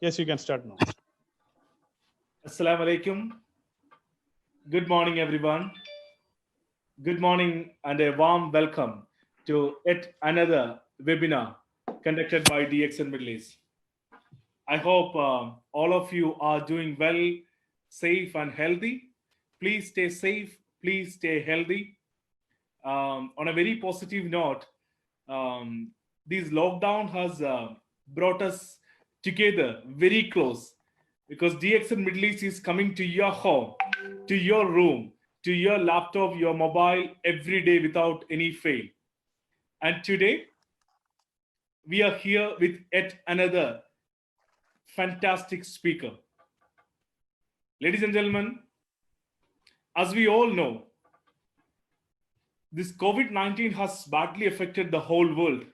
Yes, you can start now. Assalamu alaikum. Good morning, everyone. Good morning and a warm welcome to yet another webinar conducted by DXN Middle East. I hope all of you are doing well, safe, and healthy. Please stay safe. Please stay healthy. On a very positive note, this lockdown has brought us together very close because DXN Middle East is coming to your home, to your room, to your laptop, your mobile every day without any fail. And today, we are here with yet another fantastic speaker. Ladies and gentlemen, as we all know, this COVID-19 has badly affected the whole world.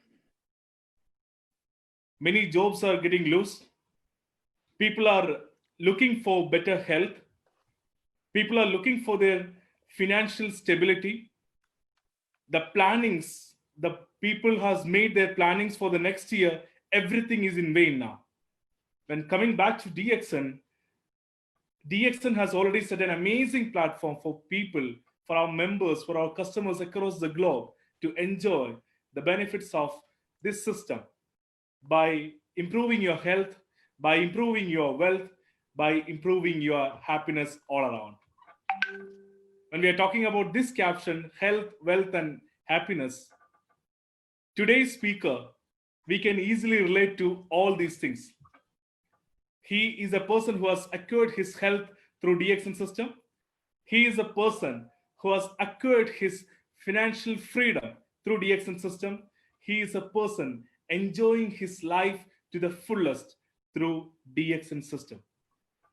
Many jobs are getting loose. People are looking for better health. People are looking for their financial stability. The plannings, the people has made their plannings for the next year. Everything is in vain now. When coming back to DXN, DXN has already set an amazing platform for people, for our members, for our customers across the globe to enjoy the benefits of this system by improving your health, by improving your wealth, by improving your happiness all around. When we are talking about this caption, health, wealth, and happiness, today's speaker, we can easily relate to all these things. He is a person who has acquired his health through DXN system. He is a person who has acquired his financial freedom through DXN system. He is a person enjoying his life to the fullest through DXN system.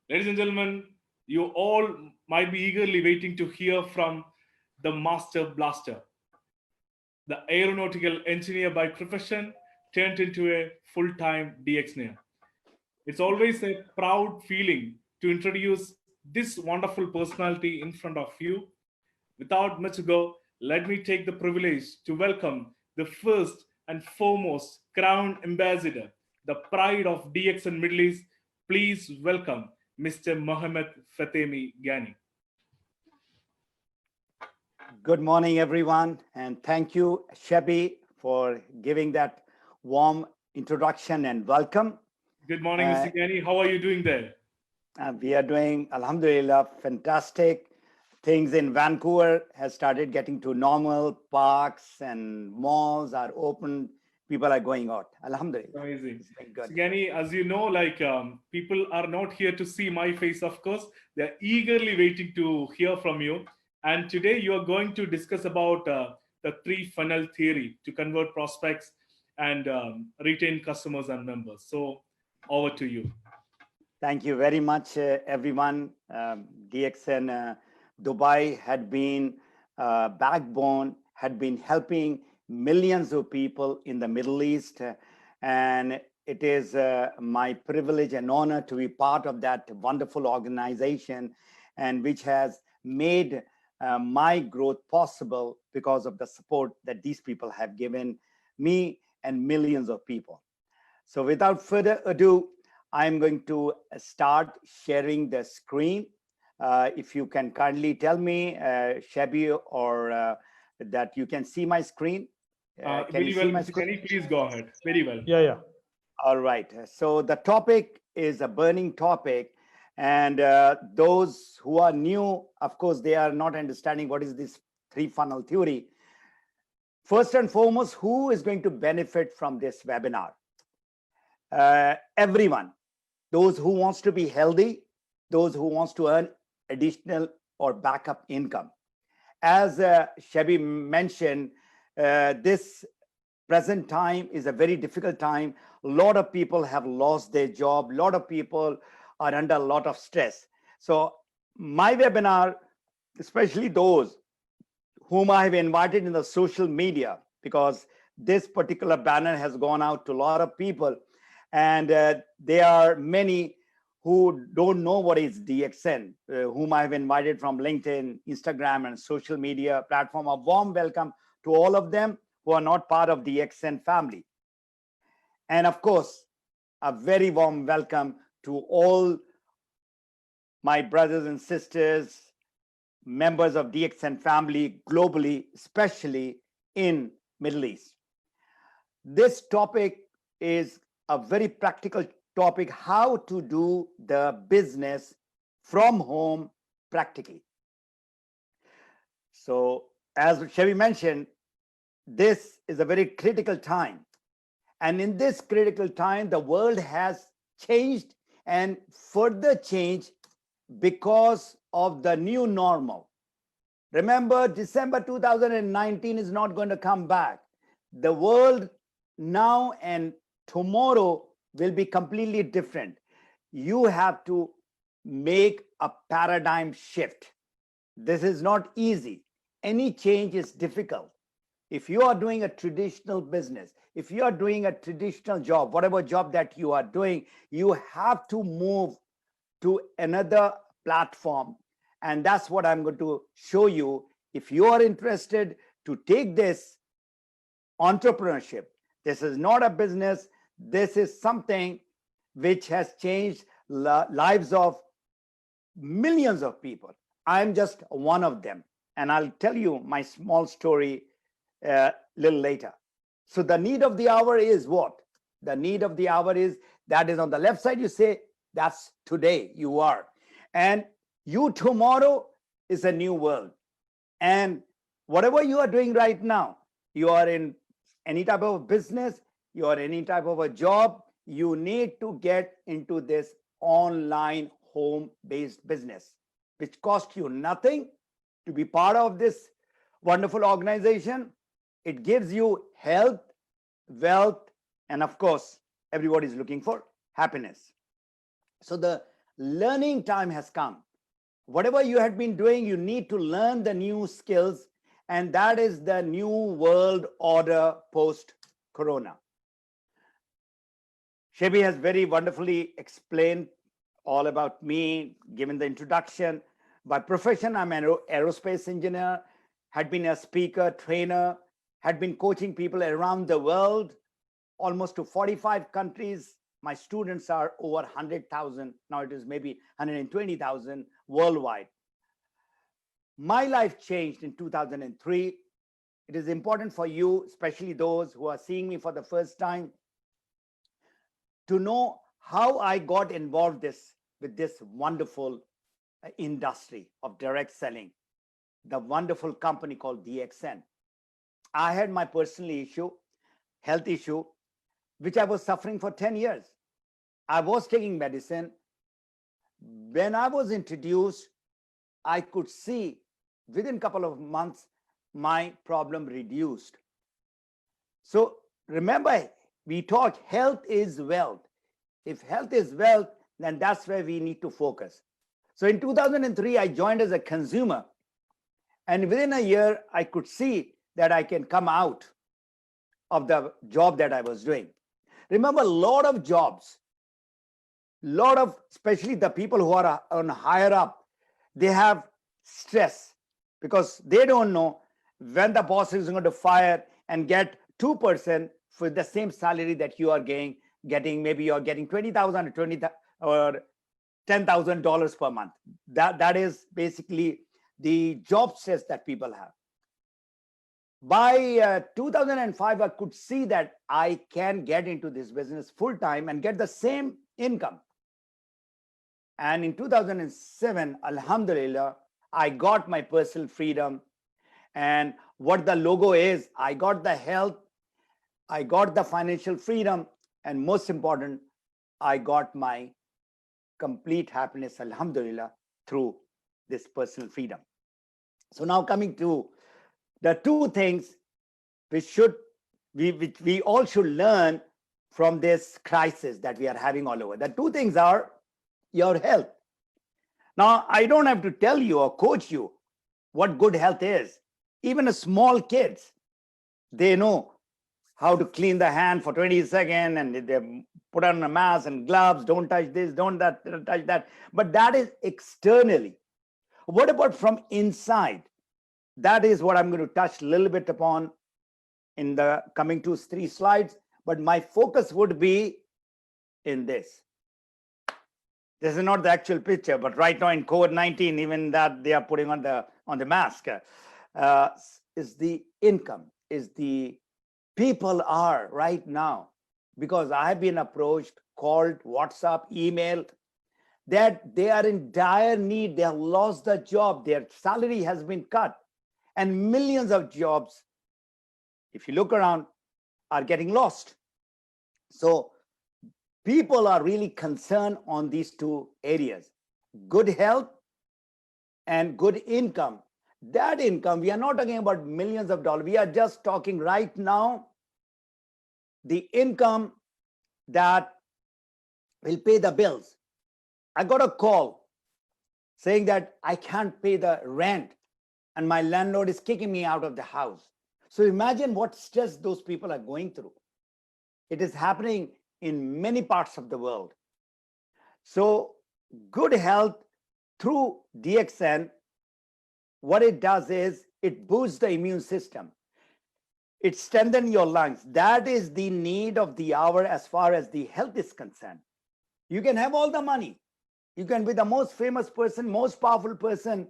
Ladies and gentlemen, you all might be eagerly waiting to hear from the master blaster, the aeronautical engineer by profession turned into a full-time DXNer. It's always a proud feeling to introduce this wonderful personality in front of you. Without much ado, let me take the privilege to welcome the first and foremost crown ambassador, the pride of DXN Middle East. Please welcome Mr. Mohammed Fatemi Ghani. Good morning, everyone, and thank you, Shabi, for giving that warm introduction and welcome. Good morning, Mr. Ghani. How are you doing there? We are doing, alhamdulillah, fantastic. Things in Vancouver has started getting to normal. Parks and malls are open. People are going out. Alhamdulillah. Amazing. Good. So, Ghani, as you know, people are not here to see my face, of course. They're eagerly waiting to hear from you. And today you are going to discuss about the three funnel theory to convert prospects and retain customers and members. So over to you. Thank you very much, everyone. DXN Dubai had been backbone, had been helping millions of people in the Middle East. And it is my privilege and honor to be part of that wonderful organization, and which has made my growth possible because of the support that these people have given me and millions of people. So without further ado, I'm going to start sharing the screen. If you can kindly tell me, Shabi, or that you can see my screen. Can you see my screen? Can you please go ahead? Very well. Yeah. All right. So the topic is a burning topic. And those who are new, of course, they are not understanding what is this three funnel theory. First and foremost, who is going to benefit from this webinar? Everyone. Those who wants to be healthy, those who wants to earn additional or backup income. As Shabi mentioned, this present time is a very difficult time. A lot of people have lost their job. A lot of people are under a lot of stress. So my webinar, especially those whom I have invited in the social media, because this particular banner has gone out to a lot of people, and there are many who don't know what is DXN, whom I have invited from LinkedIn, Instagram, and social media platform. A warm welcome to all of them who are not part of the DXN family. And of course, a very warm welcome to all my brothers and sisters, members of DXN family globally, especially in Middle East. This topic is a very practical topic, how to do the business from home practically. So as Chevy mentioned, this is a very critical time. And in this critical time, the world has changed and further changed because of the new normal. Remember, December 2019 is not going to come back. The world now and tomorrow will be completely different. You have to make a paradigm shift. This is not easy. Any change is difficult. If you are doing a traditional business, if you are doing a traditional job, whatever job that you are doing, you have to move to another platform. And that's what I'm going to show you. If you are interested to take this entrepreneurship, this is not a business. This is something which has changed lives of millions of people. I'm just one of them. And I'll tell you my small story a little later. So the need of the hour is what? The need of the hour is, that is on the left side, you say, that's today you are. And you tomorrow is a new world. And whatever you are doing right now, you are in any type of business, you are any type of a job, you need to get into this online home-based business, which costs you nothing to be part of this wonderful organization. It gives you health, wealth, and of course, everybody is looking for happiness. So the learning time has come. Whatever you had been doing, you need to learn the new skills, and that is the new world order post-corona. Shebi has very wonderfully explained all about me, given the introduction. By profession, I'm an aerospace engineer, had been a speaker, trainer, had been coaching people around the world, almost to 45 countries. My students are over 100,000. Now it is maybe 120,000 worldwide. My life changed in 2003. It is important for you, especially those who are seeing me for the first time, to know how I got involved with this wonderful industry of direct selling, the wonderful company called DXN. I had my personal issue, health issue, which I was suffering for 10 years. I was taking medicine. When I was introduced, I could see within a couple of months, my problem reduced. So remember, we talk health is wealth. If health is wealth, then that's where we need to focus. So in 2003, I joined as a consumer. And within a year, I could see that I can come out of the job that I was doing. Remember, a lot of jobs, especially the people who are on higher up, they have stress because they don't know when the boss is going to fire and get 2% for the same salary that you are getting. Maybe you're getting $20,000 or $10,000 per month. That is basically the job stress that people have. By 2005, I could see that I can get into this business full time and get the same income. And in 2007, Alhamdulillah, I got my personal freedom. And what the logo is, I got the health, I got the financial freedom, and most important, I got my complete happiness, Alhamdulillah, through this personal freedom. So now coming to the two things which we all should learn from this crisis that we are having all over. The two things are your health. Now, I don't have to tell you or coach you what good health is. Even a small kids, they know how to clean the hand for 20 seconds and they put on a mask and gloves, don't touch this, don't touch that. But that is externally. What about from inside? That is what I'm going to touch a little bit upon in the coming 2-3 slides. But my focus would be in this. This is not the actual picture, but right now in COVID-19, even that they are putting on the mask, is the income, is the people are right now, because I have been approached, called, WhatsApp, email, that they are in dire need. They have lost the job. Their salary has been cut, and millions of jobs, if you look around, are getting lost. So people are really concerned on these two areas: good health and good income. That income, we are not talking about millions of dollars. We are just talking right now the income that will pay the bills. I got a call saying that I can't pay the rent and my landlord is kicking me out of the house. So imagine what stress those people are going through. It is happening in many parts of the world. So good health through DXN, what it does is it boosts the immune system. It strengthens your lungs. That is the need of the hour as far as the health is concerned. You can have all the money. You can be the most famous person, most powerful person.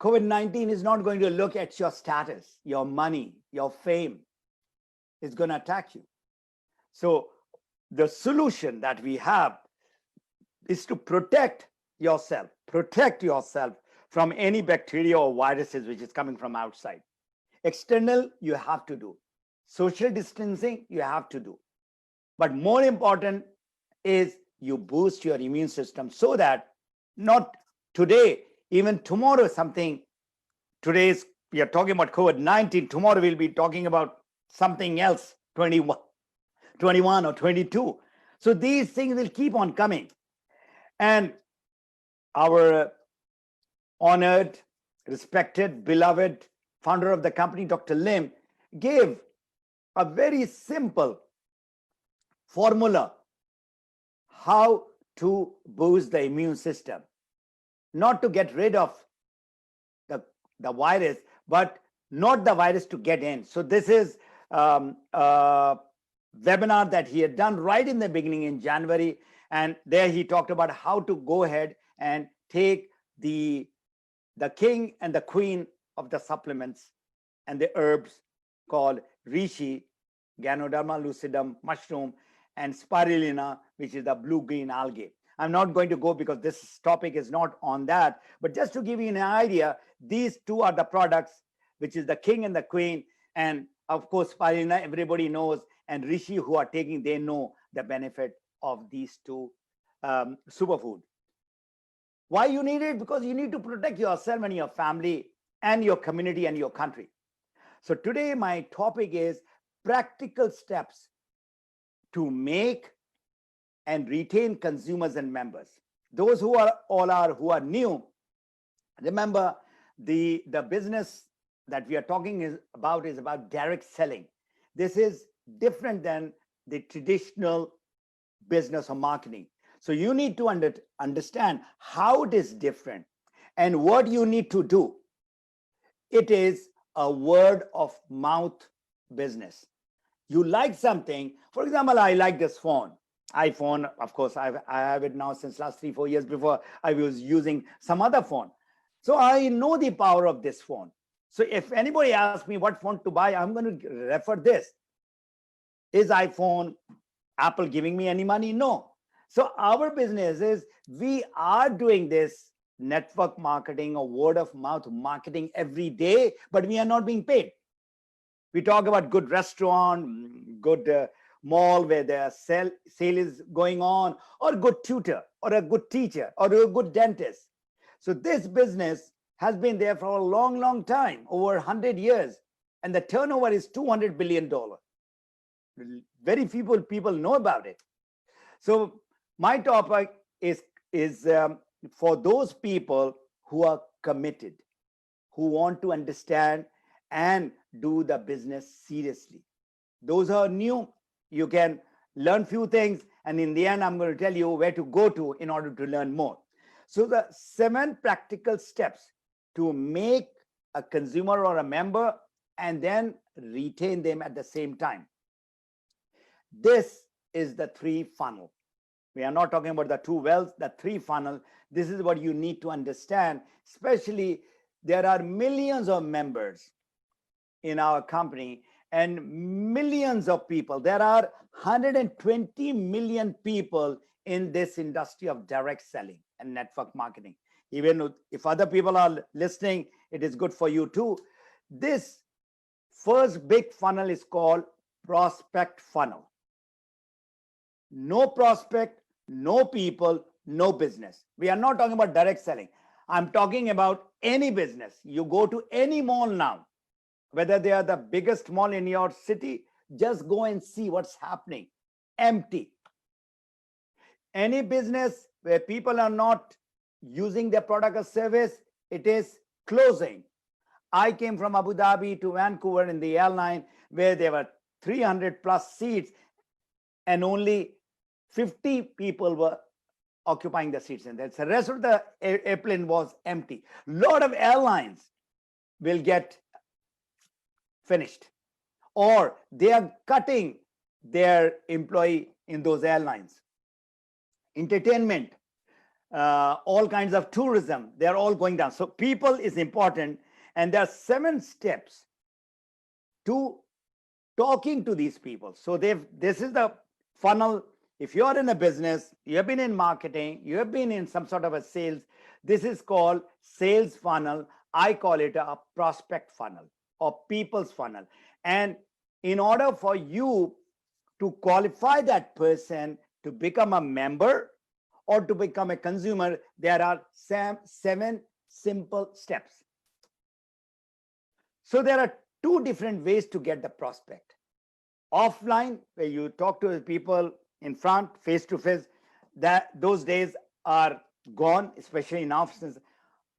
COVID-19 is not going to look at your status, your money, your fame. It's going to attack you. So the solution that we have is to protect yourself from any bacteria or viruses which is coming from outside. External, you have to do. Social distancing, you have to do. But more important is you boost your immune system so that not today, even tomorrow something, we are talking about COVID-19, tomorrow we'll be talking about something else, 21 or 22. So these things will keep on coming. And our honored, respected, beloved founder of the company, Dr. Lim, gave a very simple formula how to boost the immune system. Not to get rid of the virus, but not the virus to get in. So this is a webinar that he had done right in the beginning in January. And there he talked about how to go ahead and take the king and the queen of the supplements and the herbs called reishi, Ganoderma lucidum mushroom, and spirulina, which is the blue-green algae. I'm not going to go because this topic is not on that, but just to give you an idea, these two are the products, which is the king and the queen. And of course, spirulina, everybody knows, and reishi, who are taking, they know the benefit of these two superfood. Why you need it? Because you need to protect yourself and your family and your community and your country. So today my topic is practical steps to make and retain consumers and members. Those who are new, remember the business that we are talking about is about direct selling. This is different than the traditional business or marketing. So you need to understand how it is different and what you need to do. It is a word of mouth business. You like something, for example, I like this iPhone. Of course, I have it now since last 3-4 years. Before I was using some other phone. So I know the power of this phone. So if anybody asks me what phone to buy, I'm going to refer this. Is iPhone, Apple giving me any money? No. So our business is, we are doing this network marketing or word of mouth marketing every day, but we are not being paid. We talk about good restaurant, good mall where the sale is going on, or good tutor, or a good teacher, or a good dentist. So this business has been there for a long, long time, over 100 years, and the turnover is $200 billion. Very few people know about it. So my topic is for those people who are committed, who want to understand and do the business seriously. Those who are new, you can learn few things, and in the end, I'm going to tell you where to go to in order to learn more. So the 7 practical steps to make a consumer or a member and then retain them at the same time. This is the three funnel. We are not talking about the two wells, the three funnel. This is what you need to understand, especially there are millions of members in our company and millions of people. There are 120 million people in this industry of direct selling and network marketing. Even if other people are listening, it is good for you too. This first big funnel is called prospect funnel. No prospect, no people, no business. We are not talking about direct selling. I'm talking about any business. You go to any mall now, whether they are the biggest mall in your city, just go and see what's happening. Empty. Any business where people are not using their product or service, it is closing. I came from Abu Dhabi to Vancouver in the airline where there were 300 plus seats and only 50 people were occupying the seats. And the rest of the airplane was empty. A lot of airlines will get finished, or they are cutting their employee in those airlines. Entertainment, all kinds of tourism, they're all going down. So people is important, and there are 7 steps to talking to these people. So this is the funnel. If you're in a business, you have been in marketing, you have been in some sort of a sales, this is called sales funnel. I call it a prospect funnel or people's funnel. And in order for you to qualify that person to become a member or to become a consumer, there are 7 simple steps. So there are 2 different ways to get the prospect. Offline, where you talk to the people in front, face to face, those days are gone, especially in offices.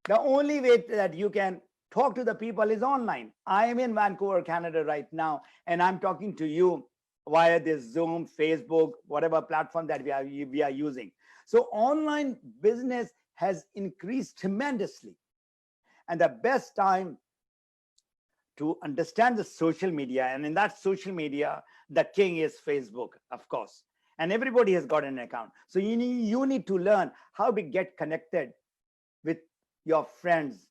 The only way that you can talk to the people is online. I am in Vancouver, Canada right now, and I'm talking to you via this Zoom, Facebook, whatever platform that we are using. So online business has increased tremendously. And the best time to understand the social media, and in that social media, the king is Facebook, of course. And everybody has got an account. So you need to learn how to get connected with your friends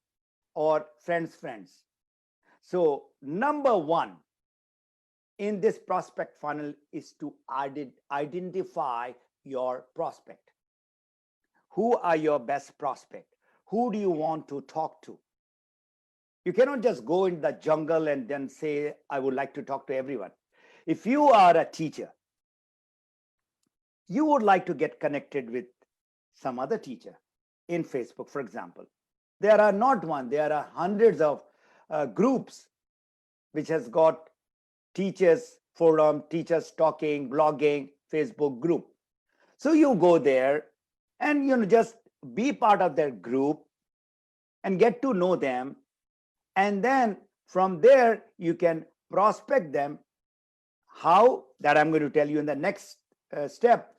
or friends' friends. So number 1 in this prospect funnel is to identify your prospect. Who are your best prospect? Who do you want to talk to? You cannot just go in the jungle and then say, I would like to talk to everyone. If you are a teacher, you would like to get connected with some other teacher in Facebook, for example. There are not one, there are hundreds of groups which has got teachers forum, teachers talking, blogging, Facebook group. So you go there and just be part of their group and get to know them. And then from there, you can prospect them. How? That I'm going to tell you in the next step.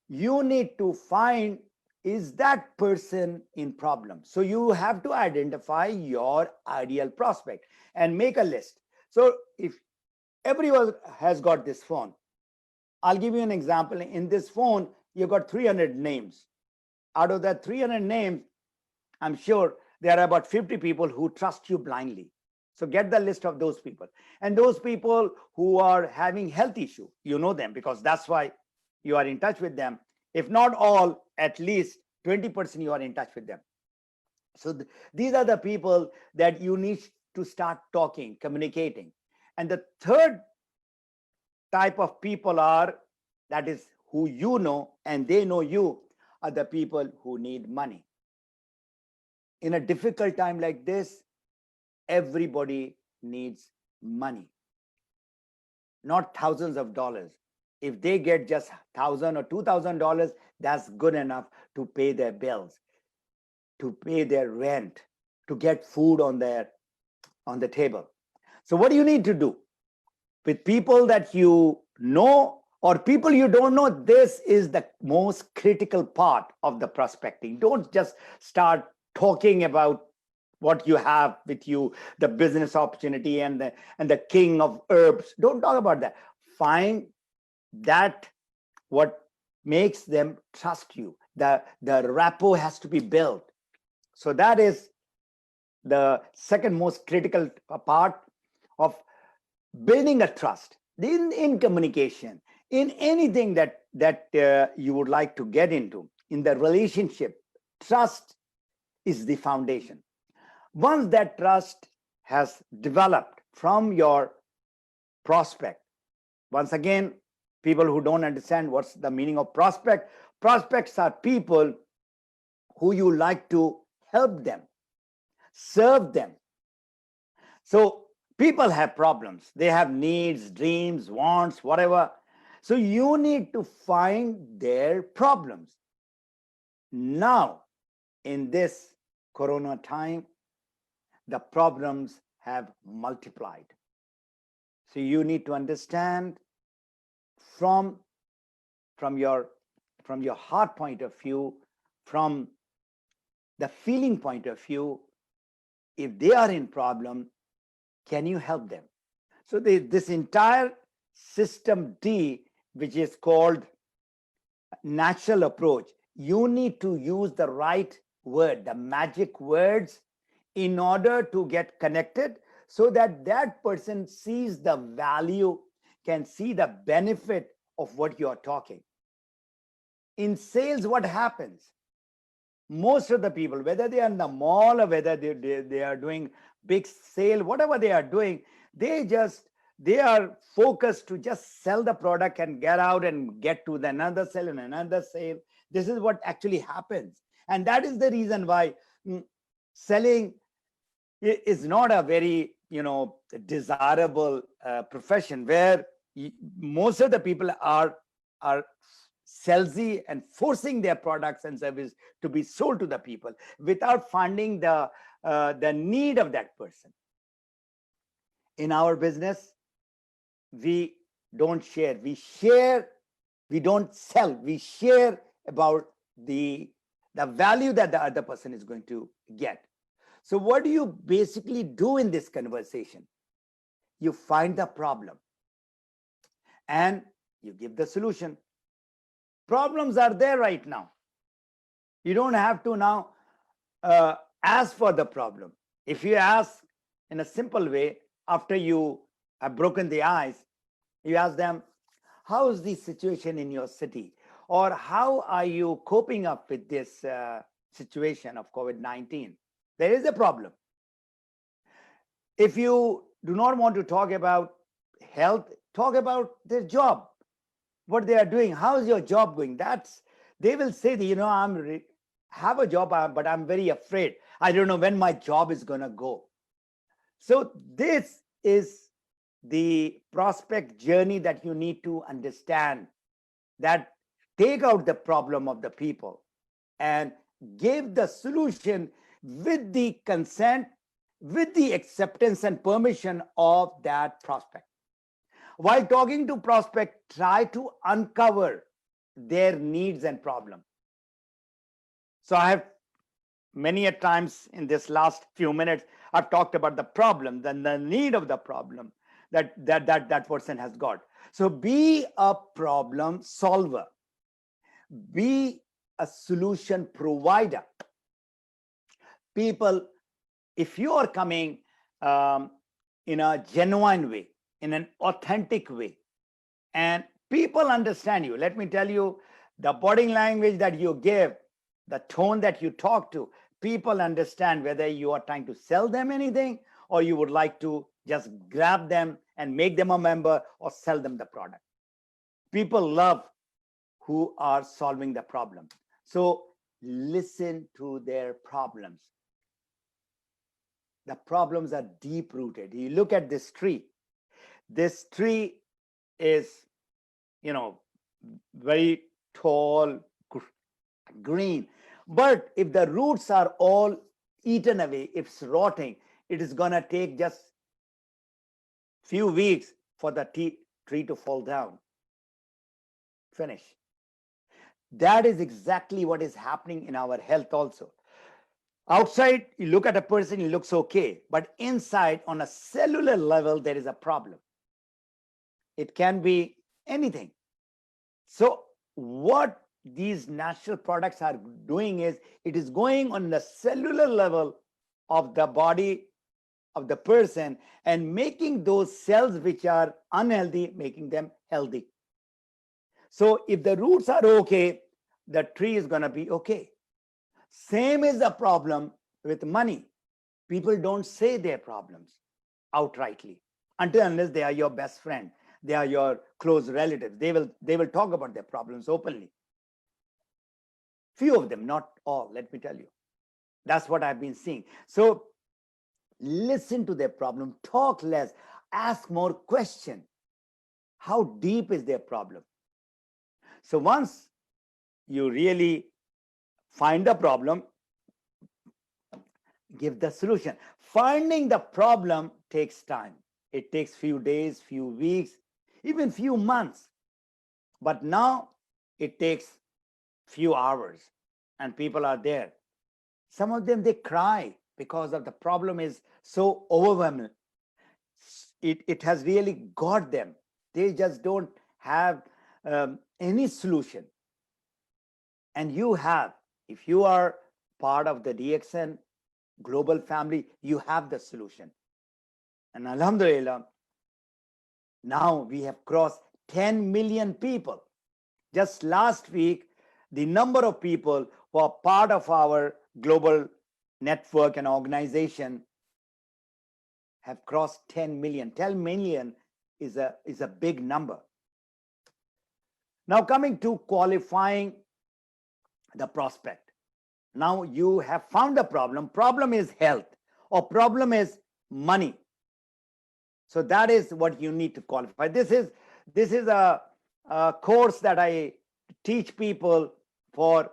You need to find, is that person in problem? So you have to identify your ideal prospect and make a list. So if everyone has got this phone, I'll give you an example. In this phone, you've got 300 names. Out of that 300 names, I'm sure there are about 50 people who trust you blindly. So get the list of those people. And those people who are having health issue, you know them because that's why you are in touch with them. If not all, at least 20% you are in touch with them. So these are the people that you need to start talking, communicating. And the third type of people are, that is who you know and they know you, are the people who need money. In a difficult time like this, everybody needs money, not thousands of dollars. If they get just $1,000 or $2,000, that's good enough to pay their bills, to pay their rent, to get food on the table. So what do you need to do? With people that you know or people you don't know, this is the most critical part of the prospecting. Don't just start talking about what you have with you, the business opportunity and the king of herbs. Don't talk about that. Find that what makes them trust you. The rapport has to be built. So that is the second most critical part of building a trust in communication, in anything that you would like to get into in the relationship. Trust is the foundation. Once that trust has developed from your prospect, once again, people who don't understand what's the meaning of prospect, prospects are people who you like to help them, serve them. So people have problems, they have needs, dreams, wants, whatever. So you need to find their problems. Now, in this corona time, the problems have multiplied. So you need to understand from your heart point of view, from the feeling point of view, if they are in problem, can you help them? So this entire system D, which is called natural approach, you need to use the right word, the magic words, in order to get connected, so that that person sees the value, can see the benefit of what you are talking. In sales, what happens? Most of the people, whether they are in the mall or whether they are doing big sale, whatever they are doing, they are focused to just sell the product and get out and get to the another sale and another sale. This is what actually happens. And that is the reason why selling is not a very desirable profession, where most of the people are salesy and forcing their products and service to be sold to the people without finding the need of that person. In our business, we don't share, we don't sell, we share about the value that the other person is going to get. So what do you basically do in this conversation? You find the problem and you give the solution. Problems are there right now. You don't have to now ask for the problem. If you ask in a simple way, after you have broken the ice, you ask them, how is the situation in your city? Or how are you coping up with this situation of COVID-19? There is a problem. If you do not want to talk about health, talk about their job, what they are doing. How is your job going? They will say that, I have a job, but I'm very afraid. I don't know when my job is going to go. So this is the prospect journey that you need to understand, that take out the problem of the people and give the solution with the consent, with the acceptance and permission of that prospect. While talking to prospect, try to uncover their needs and problems. So I have many a times in this last few minutes, I've talked about the problem and the need of the problem that person has got. So be a problem solver. Be a solution provider. People, if you are coming in a genuine way, in an authentic way, and people understand you, let me tell you, the body language that you give, the tone that you talk to, people understand whether you are trying to sell them anything or you would like to just grab them and make them a member or sell them the product. People love who are solving the problem. So listen to their problems. The problems are deep rooted. You look at this tree. This tree is, very tall, green. But if the roots are all eaten away, if it's rotting, it is going to take just few weeks for the tree to fall down. Finish. That is exactly what is happening in our health also. Outside, you look at a person, he looks okay. But inside, on a cellular level, there is a problem. It can be anything. So what these natural products are doing is it is going on the cellular level of the body of the person and making those cells which are unhealthy, making them healthy. So if the roots are okay, the tree is going to be okay. Same is the problem with money. People don't say their problems outrightly until unless they are your best friend, they are your close relatives. They will talk about their problems openly. Few of them, not all, let me tell you. That's what I've been seeing. So listen to their problem, talk less, ask more questions. How deep is their problem? So once you really find the problem, give the solution. Finding the problem takes time. It takes few days, few weeks, even few months. But now it takes few hours and people are there. Some of them, they cry because of the problem is so overwhelming. It has really got them. They just don't have any solution. And you have, if you are part of the DXN global family, you have the solution. And Alhamdulillah, now we have crossed 10 million people. Just last week, the number of people who are part of our global network and organization have crossed 10 million. 10 million is a big number. Now coming to qualifying the prospect. Now you have found the problem. Problem is health or problem is money. So that is what you need to qualify. This is a course that I teach people for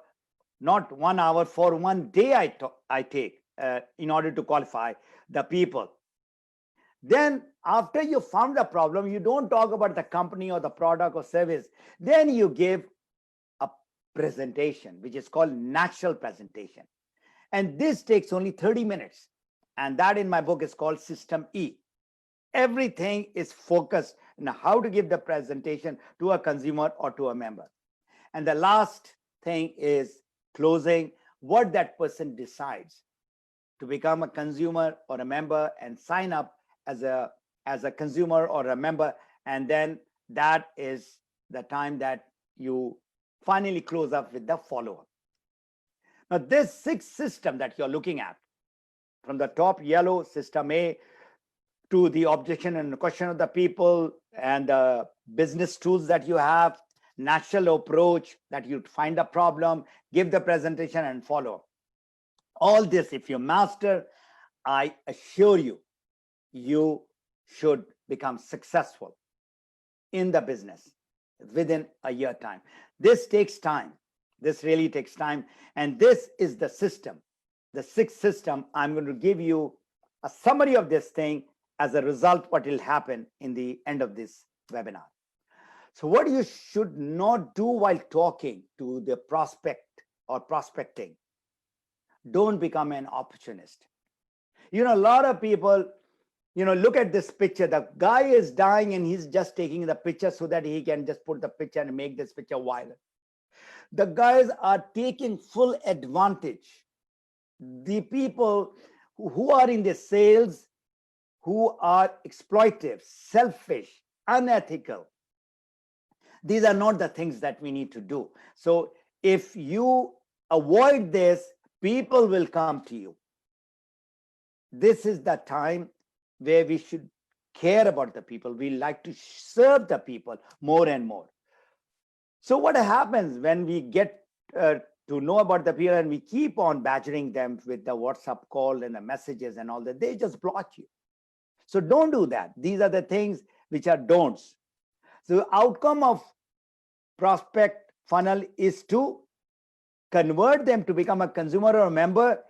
not 1 hour, for 1 day I take in order to qualify the people. Then after you found the problem, you don't talk about the company or the product or service. Then you give a presentation, which is called natural presentation. And this takes only 30 minutes. And that in my book is called System E. Everything is focused on how to give the presentation to a consumer or to a member. And the last thing is closing, what that person decides to become a consumer or a member and sign up as a consumer or a member. And then that is the time that you finally close up with the follow-up. Now, this 6 system that you're looking at, from the top yellow, System A, to the objection and question of the people and the business tools that you have, natural approach that you find a problem, give the presentation and follow. All this, if you master, I assure you, you should become successful in the business within a year time. This takes time. This really takes time. And this is the system, the 6 system. I'm going to give you a summary of this thing. As a result, what will happen in the end of this webinar. So what you should not do while talking to the prospect or prospecting, don't become an opportunist. You know, a lot of people, you know, look at this picture. The guy is dying and he's just taking the picture so that he can just put the picture and make this picture viral. The guys are taking full advantage. The people who are in the sales, who are exploitive, selfish, unethical. These are not the things that we need to do. So if you avoid this, people will come to you. This is the time where we should care about the people. We like to serve the people more and more. So what happens when we get to know about the people and we keep on badgering them with the WhatsApp call and the messages and all that, they just block you. So don't do that. These are the things which are don'ts. So the outcome of prospect funnel is to convert them to become a consumer or a member,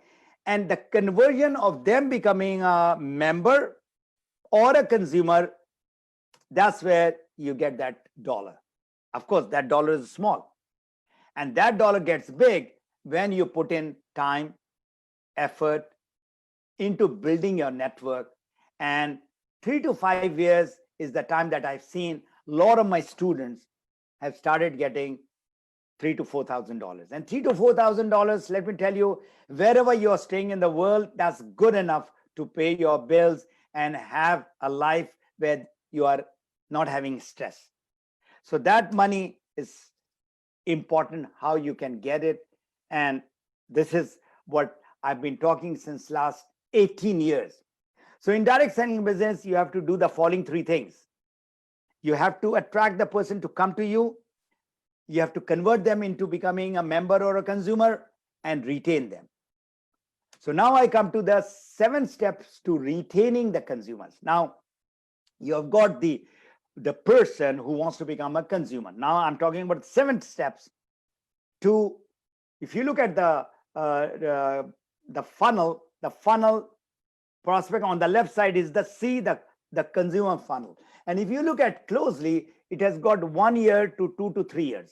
and the conversion of them becoming a member or a consumer, that's where you get that dollar. Of course, that dollar is small. And that dollar gets big when you put in time, effort into building your network. And 3 to 5 years is the time that I've seen a lot of my students have started getting $3,000 to $4,000. And $3,000 to $4,000, let me tell you, wherever you're staying in the world, that's good enough to pay your bills and have a life where you are not having stress. So that money is important, how you can get it. And this is what I've been talking since last 18 years. So in direct selling business, you have to do the following three things. You have to attract the person to come to you. You have to convert them into becoming a member or a consumer and retain them. So now I come to the 7 steps to retaining the consumers. Now you have got the person who wants to become a consumer. Now I'm talking about 7 steps to, if you look at the funnel prospect on the left side is the consumer funnel. And if you look at closely, it has got 1 year to 2 to 3 years.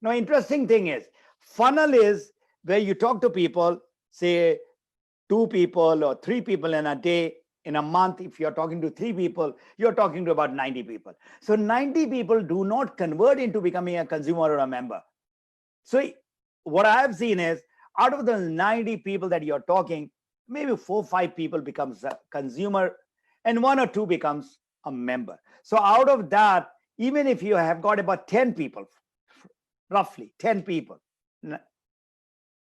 Now, interesting thing is, funnel is where you talk to people, say 2 people or 3 people in a day. In a month, if you're talking to 3 people, you're talking to about 90 people. So 90 people do not convert into becoming a consumer or a member. So what I have seen is, out of the 90 people that you're talking, maybe 4 or 5 people becomes a consumer and 1 or 2 becomes a member. So out of that, even if you have got about 10 people, roughly 10 people,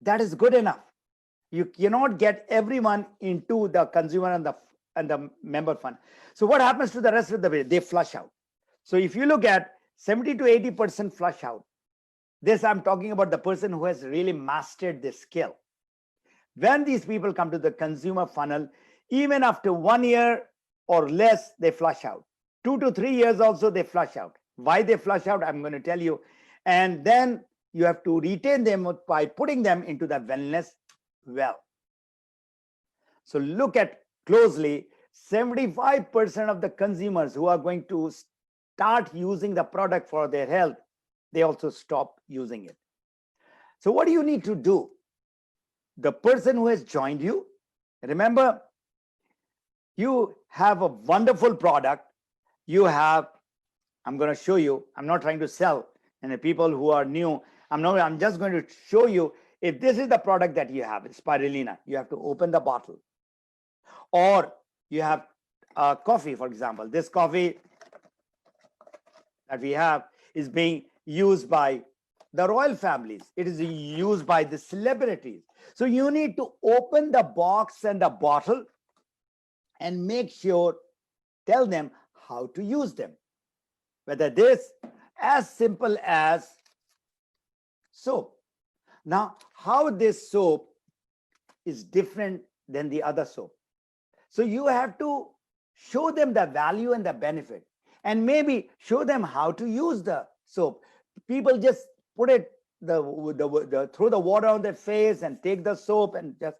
that is good enough. You cannot get everyone into the consumer and the member fund. So what happens to the rest of the way? They flush out. So if you look at 70 to 80% flush out, this I'm talking about the person who has really mastered this skill. When these people come to the consumer funnel, even after 1 year or less, they flush out. 2 to 3 years also they flush out. Why they flush out, I'm going to tell you. And then you have to retain them by putting them into the wellness well. So look at closely, 75% of the consumers who are going to start using the product for their health, they also stop using it. So what do you need to do? The person who has joined you, remember, you have a wonderful product. You have, I'm going to show you, I'm not trying to sell, and the people who are new, I'm just going to show you, if this is the product that you have, spirulina, you have to open the bottle. Or you have coffee, for example. This coffee that we have is being used by the royal families. It is used by the celebrities. So you need to open the box and the bottle and make sure, tell them how to use them. Whether this, as simple as soap. Now, how this soap is different than the other soap. So you have to show them the value and the benefit, and maybe show them how to use the soap. People just put it, throw the water on their face and take the soap, and just,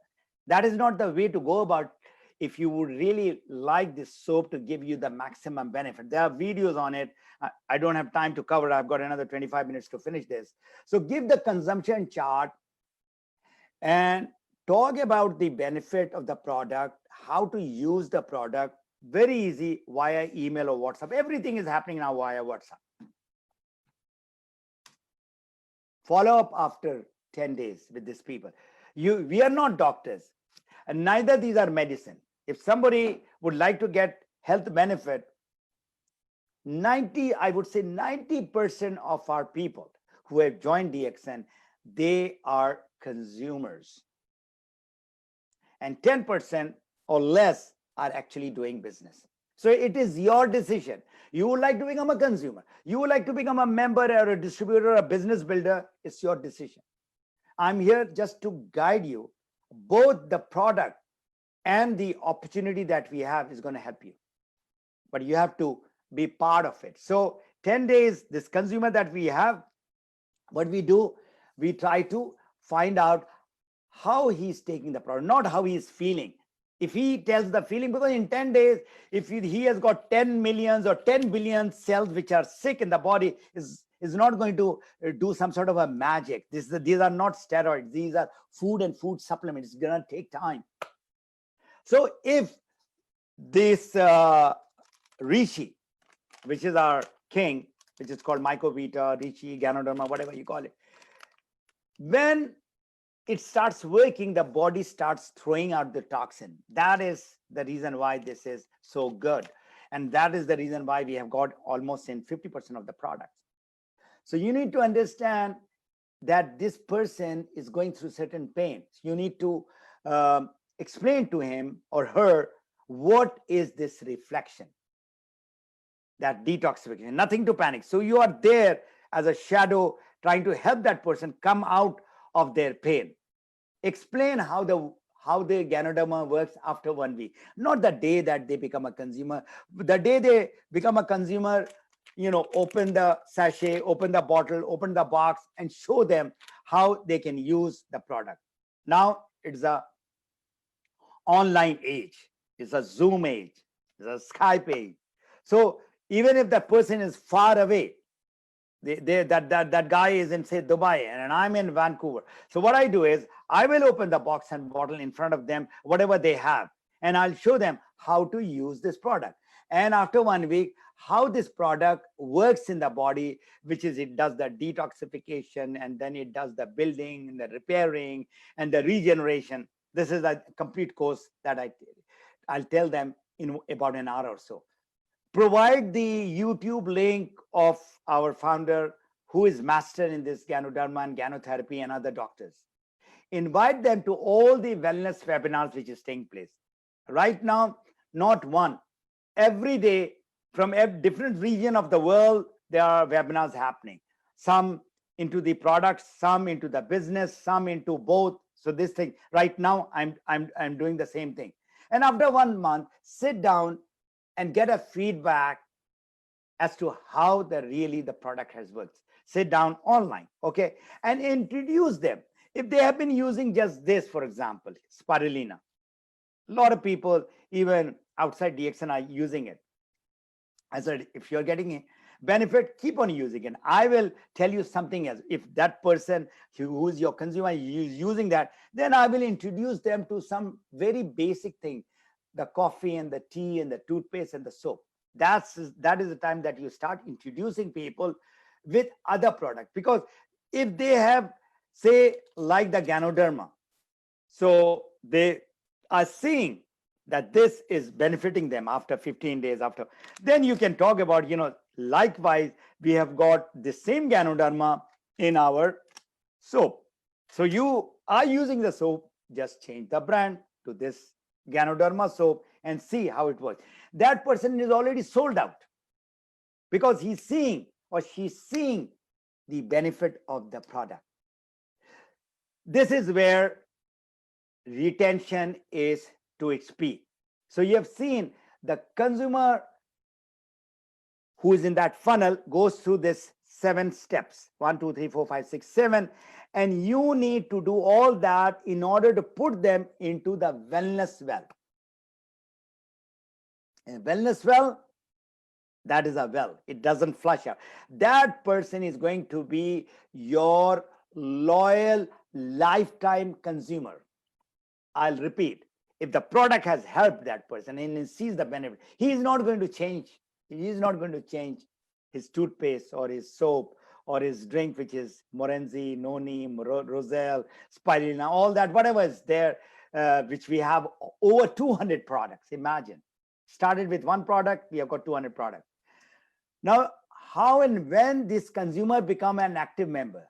that is not the way to go about. If you would really like this soap to give you the maximum benefit, there are videos on it. I don't have time to cover it. I've got another 25 minutes to finish this. So give the consumption chart and talk about the benefit of the product, how to use the product. Very easy, via email or WhatsApp. Everything is happening now via WhatsApp. Follow up after 10 days with these people. We are not doctors, and neither these are medicine. If somebody would like to get health benefit, I would say 90% of our people who have joined DXN, they are consumers. And 10% or less are actually doing business. So it is your decision. You would like to become a consumer, you would like to become a member or a distributor or a business builder, it's your decision. I'm here just to guide you. Both the product and the opportunity that we have is going to help you, but you have to be part of it. So 10 days, this consumer that we have, what we do, we try to find out how he's taking the product, not how he's feeling. If he tells the feeling, because in 10 days, if he has got 10 millions or 10 billion cells which are sick in the body, is not going to do some sort of a magic. These are not steroids. These are food and food supplements. It's going to take time. So if this Rishi, which is our king, which is called Mycovita, Ricci, Ganoderma, whatever you call it. When it starts working, the body starts throwing out the toxin. That is the reason why this is so good. And that is the reason why we have got almost in 50% of the products. So you need to understand that this person is going through certain pain. You need to explain to him or her what is this reflection, that detoxification, nothing to panic. So you are there as a shadow trying to help that person come out of their pain. Explain how the Ganoderma works after 1 week, not the day that they become a consumer. The day they become a consumer, open the sachet, open the bottle, open the box, and show them how they can use the product. Now it's a online age, it's a Zoom age, it's a Skype age. So even if the person is far away, that guy is in, say, Dubai, and I'm in Vancouver. So what I do is I will open the box and bottle in front of them, whatever they have, and I'll show them how to use this product. And after 1 week, how this product works in the body, which is it does the detoxification, and then it does the building and the repairing and the regeneration. This is a complete course that I'll tell them in about an hour or so. Provide the YouTube link of our founder, who is master in this Ganoderma and Ganotherapy, and other doctors. Invite them to all the wellness webinars which is taking place. Right now, not one. Every day from a different region of the world, there are webinars happening. Some into the products, some into the business, some into both. So this thing, right now, I'm doing the same thing. And after 1 month, sit down and get a feedback as to how the product has worked. Sit down online, okay, and introduce them. If they have been using just this, for example, spirulina, a lot of people, even outside DXN, are using it. I said, if you're getting a benefit, keep on using it. I will tell you something else. If that person who is your consumer is using that, then I will introduce them to some very basic thing, the coffee and the tea and the toothpaste and the soap. That is the time that you start introducing people with other products. Because if they have, say, like the Ganoderma, so they are seeing that this is benefiting them after 15 days after, then you can talk about, likewise, we have got the same Ganoderma in our soap. So you are using the soap, just change the brand to this Ganoderma soap and see how it works. That person is already sold out because he's seeing or she's seeing the benefit of the product. This is where retention is to its peak. So you have seen the consumer who is in that funnel goes through this 7 steps, 1, 2, 3, 4, 5, 6, 7, and you need to do all that in order to put them into the wellness well. A wellness well, that is a well. It doesn't flush out. That person is going to be your loyal lifetime consumer. I'll repeat. If the product has helped that person and he sees the benefit, he is not going to change. He is not going to change his toothpaste or his soap or his drink, which is Morenzi, Noni, Roselle, Spirulina, all that, whatever is there, which we have over 200 products. Imagine. Started with one product, we have got 200 products. Now, how and when this consumer become an active member?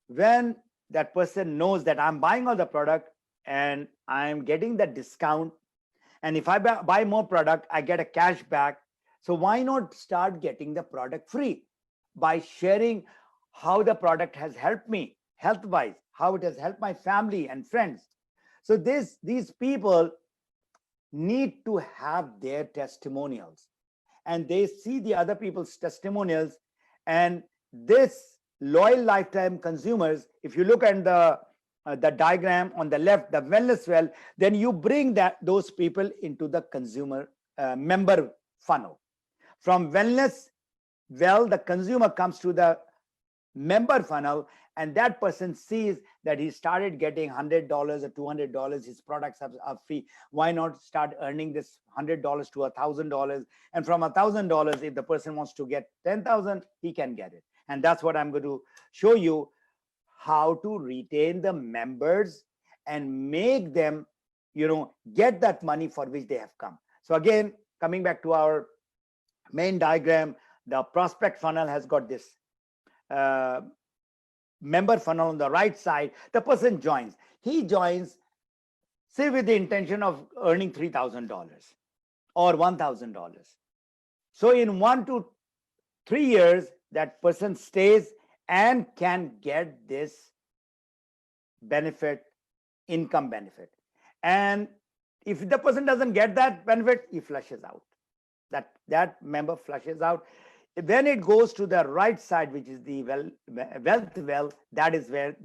When that person knows that I'm buying all the product and I'm getting the discount, and if I buy more product, I get a cash back. So why not start getting the product free by sharing how the product has helped me health-wise, how it has helped my family and friends. So these people need to have their testimonials, and they see the other people's testimonials, and this loyal lifetime consumers, if you look at the diagram on the left, the wellness well, then you bring those people into the consumer member funnel. From wellness well, the consumer comes to the member funnel, and that person sees that he started getting $100 or $200, his products are free. Why not start earning this $100 to $1,000? And from $1,000, if the person wants to get 10,000, he can get it. And that's what I'm going to show you, how to retain the members and make them, get that money for which they have come. So again, coming back to our main diagram, the prospect funnel has got this member funnel on the right side. The person joins. He joins, say, with the intention of earning $3,000 or $1,000. So in 1 to 3 years, that person stays and can get this benefit, income benefit. And if the person doesn't get that benefit, he flushes out. That member flushes out. When it goes to the right side, which is the wealth well, that is where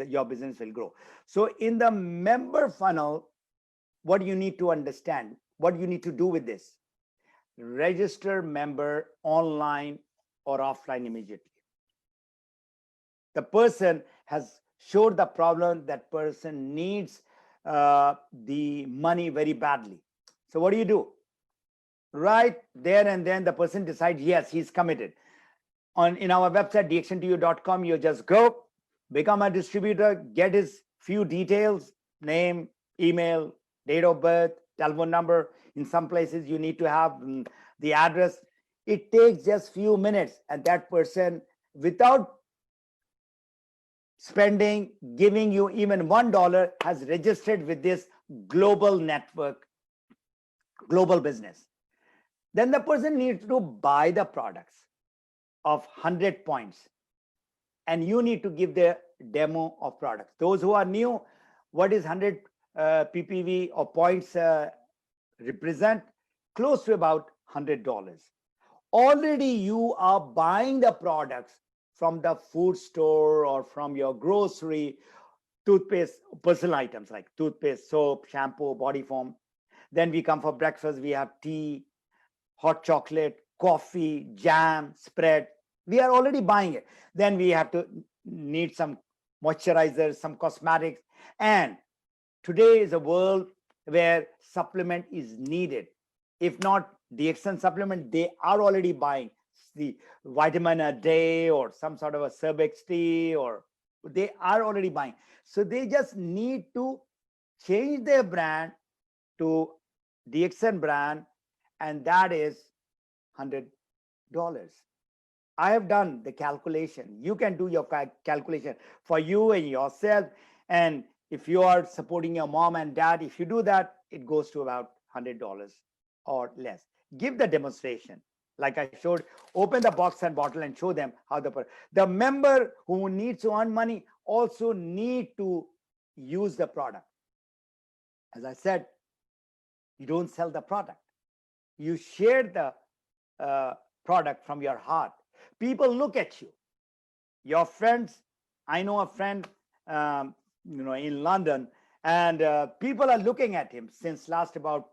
your business will grow. So in the member funnel, what you need to understand, what you need to do with this: register member online or offline immediately. The person has showed the problem, that person needs the money very badly. So what do? Right there and then the person decides, yes, he's committed. In our website, dxntu.com, you just go, become a distributor, get his few details, name, email, date of birth, telephone number. In some places, you need to have the address. It takes just few minutes, and that person, without spending, giving you even $1, has registered with this global network, global business. Then the person needs to buy the products of 100 points, and you need to give the demo of products. Those who are new, what is 100 ppv or points represent? Close to about $100. Already you are buying the products from the food store or from your grocery, toothpaste, personal items like toothpaste, soap, shampoo, body foam. Then we come for breakfast, we have tea, hot chocolate, coffee, jam, spread. We are already buying it. Then we have to need some moisturizers, some cosmetics. And today is a world where supplement is needed. If not DXN supplement, they are already buying the vitamin a day or some sort of a Cerbex tea, or they are already buying. So they just need to change their brand to DXN brand, and that is $100. I have done the calculation. You can do your calculation for you and yourself. And if you are supporting your mom and dad, if you do that, it goes to about $100 or less. Give the demonstration. Like I showed, open the box and bottle and show them how the member who needs to earn money also need to use the product. As I said, you don't sell the product. You share the product from your heart. People look at you. Your friends, I know a friend in London, and people are looking at him since last about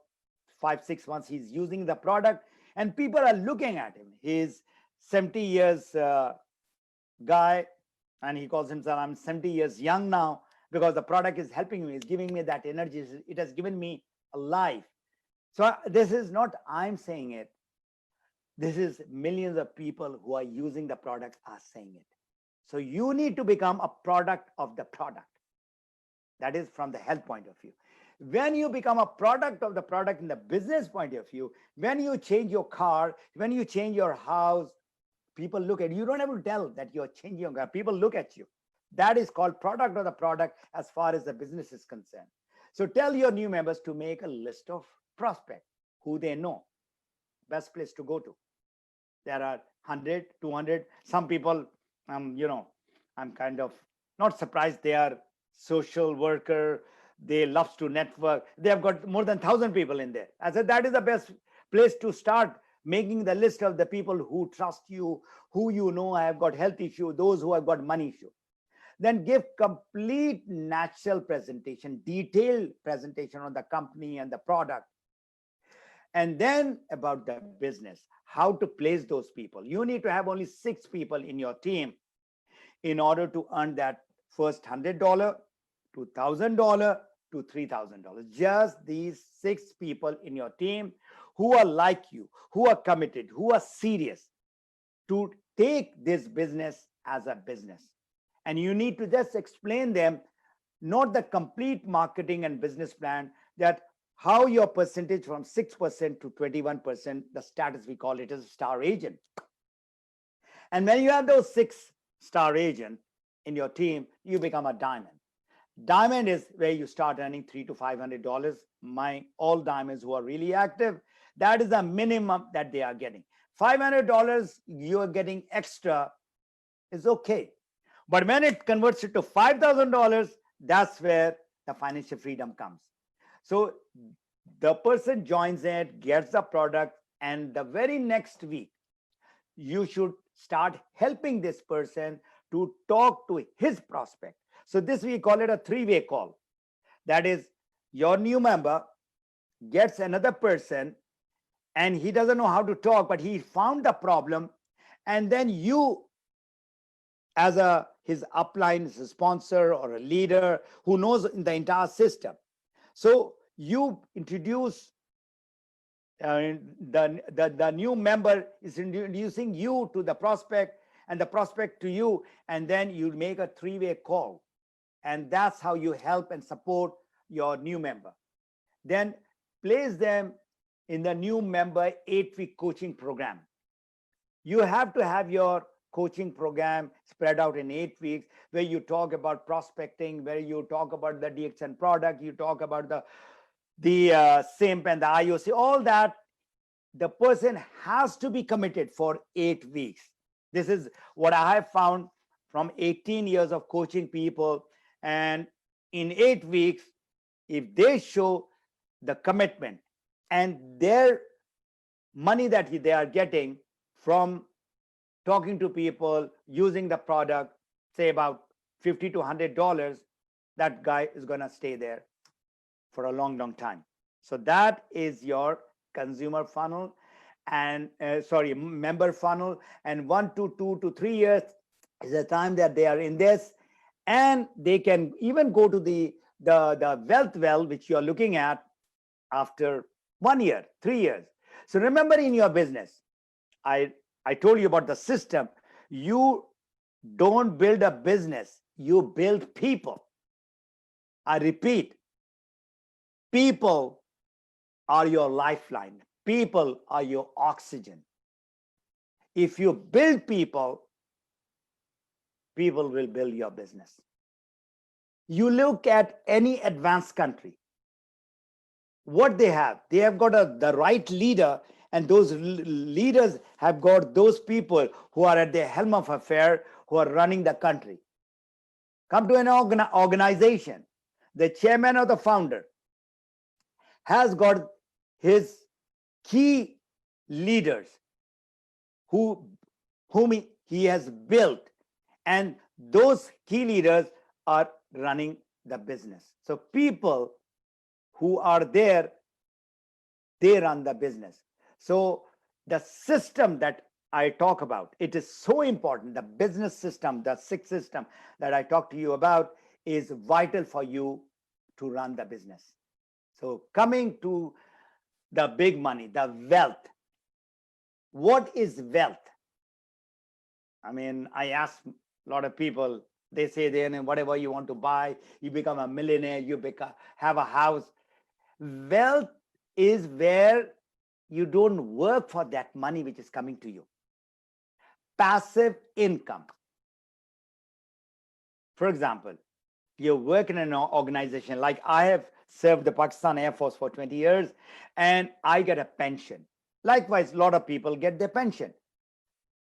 5-6 months. He's using the product, and people are looking at him. He's 70 years guy, and he calls himself, I'm 70 years young now, because the product is helping me. It's giving me that energy. It has given me a life. So this is not I'm saying it. This is millions of people who are using the product are saying it. So you need to become a product of the product. That is from the health point of view. When you become a product of the product in the business point of view, when you change your car, when you change your house, people look at you. You don't have to tell that you're changing your car. People look at you. That is called product of the product as far as the business is concerned. So tell your new members to make a list of prospects who they know. Best place to go to. There are 100, 200. Some people, I'm kind of not surprised. They are social worker. They love to network. They have got more than 1,000 people in there. I said that is the best place to start, making the list of the people who trust you, who you know have got health issue, those who have got money issue. Then give complete natural presentation, detailed presentation on the company and the product. And then about the business, how to place those people. You need to have only 6 people in your team. in order to earn that first $100 to $1,000 to $3,000. Just these 6 people in your team who are like you, who are committed, who are serious to take this business as a business. And you need to just explain them, not the complete marketing and business plan, that how your percentage from 6% to 21%, the status we call it as a star agent. And when you have those 6 star agents in your team, you become a diamond. Diamond is where you start earning $300 to $500. My all diamonds who are really active, that is the minimum that they are getting. $500 you are getting extra is okay. But when it converts it to $5,000, that's where the financial freedom comes. So the person joins it, gets the product, and the very next week, you should start helping this person to talk to his prospect. So this we call it a 3-way call. That is, your new member gets another person and he doesn't know how to talk, but he found the problem. And then you, as his upline, his sponsor or a leader who knows in the entire system. So you introduce the new member is introducing you to the prospect and the prospect to you, and then you make a 3-way call. And that's how you help and support your new member. Then place them in the new member 8-week coaching program. You have to have your coaching program spread out in 8 weeks, where you talk about prospecting, where you talk about the DXN product, you talk about the SIMP and the IOC, all that. The person has to be committed for 8 weeks. This is what I have found from 18 years of coaching people. And in 8 weeks, if they show the commitment and their money that they are getting from talking to people, using the product, say about $50 to $100, that guy is going to stay there for a long, long time. So that is your consumer funnel and member funnel. And 1 to 2 to 3 years is the time that they are in this, and they can even go to the wealth well, which you are looking at after 1 year, 3 years. So remember, in your business, I told you about the system. You don't build a business, you build people. I repeat, people are your lifeline. People are your oxygen. If you build people, people will build your business. You look at any advanced country, what they have got the right leader, and those leaders have got those people who are at the helm of affair, who are running the country. Come to an organization, the chairman or the founder has got his key leaders whom he has built, and those key leaders are running the business. So people who are there, they run the business. So the system that I talk about, it is so important. The business system, the 6 system that I talked to you about, is vital for you to run the business. So coming to the big money, the wealth. What is wealth? I mean, I ask a lot of people, they say then whatever you want to buy, you become a millionaire, you have a house. Wealth is where you don't work for that money which is coming to you. Passive income. For example, you work in an organization, like I have served the Pakistan Air Force for 20 years, and I get a pension. Likewise, a lot of people get their pension.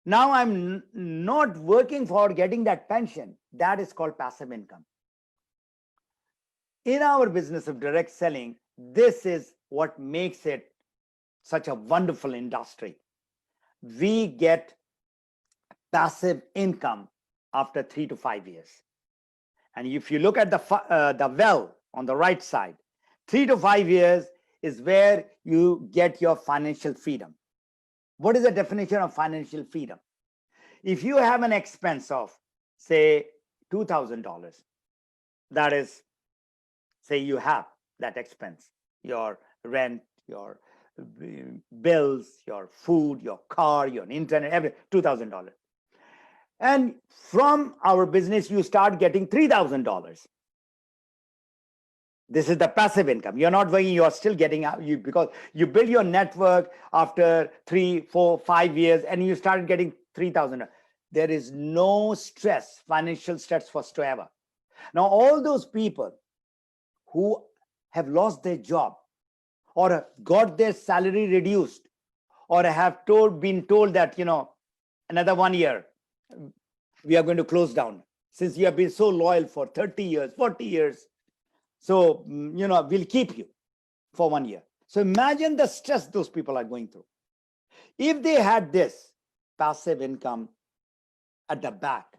Now I'm not working for getting that pension. That is called passive income. In our business of direct selling, this is what makes it such a wonderful industry. We get passive income after 3 to 5 years. And if you look at the well on the right side, 3 to 5 years is where you get your financial freedom. What is the definition of financial freedom? If you have an expense of say $2,000. That is, say you have that expense, your rent, your bills, your food, your car, your internet, everything, $2,000. And from our business, you start getting $3,000. This is the passive income. You're not working, you're still getting out, because you build your network after 3, 4, 5 years, and you start getting 3,000. There is no stress, financial stress whatsoever. Now, all those people who have lost their job or got their salary reduced or have been told that, another 1 year, we are going to close down, since you have been so loyal for 30 years, 40 years. So, we'll keep you for 1 year. So imagine the stress those people are going through. If they had this passive income at the back,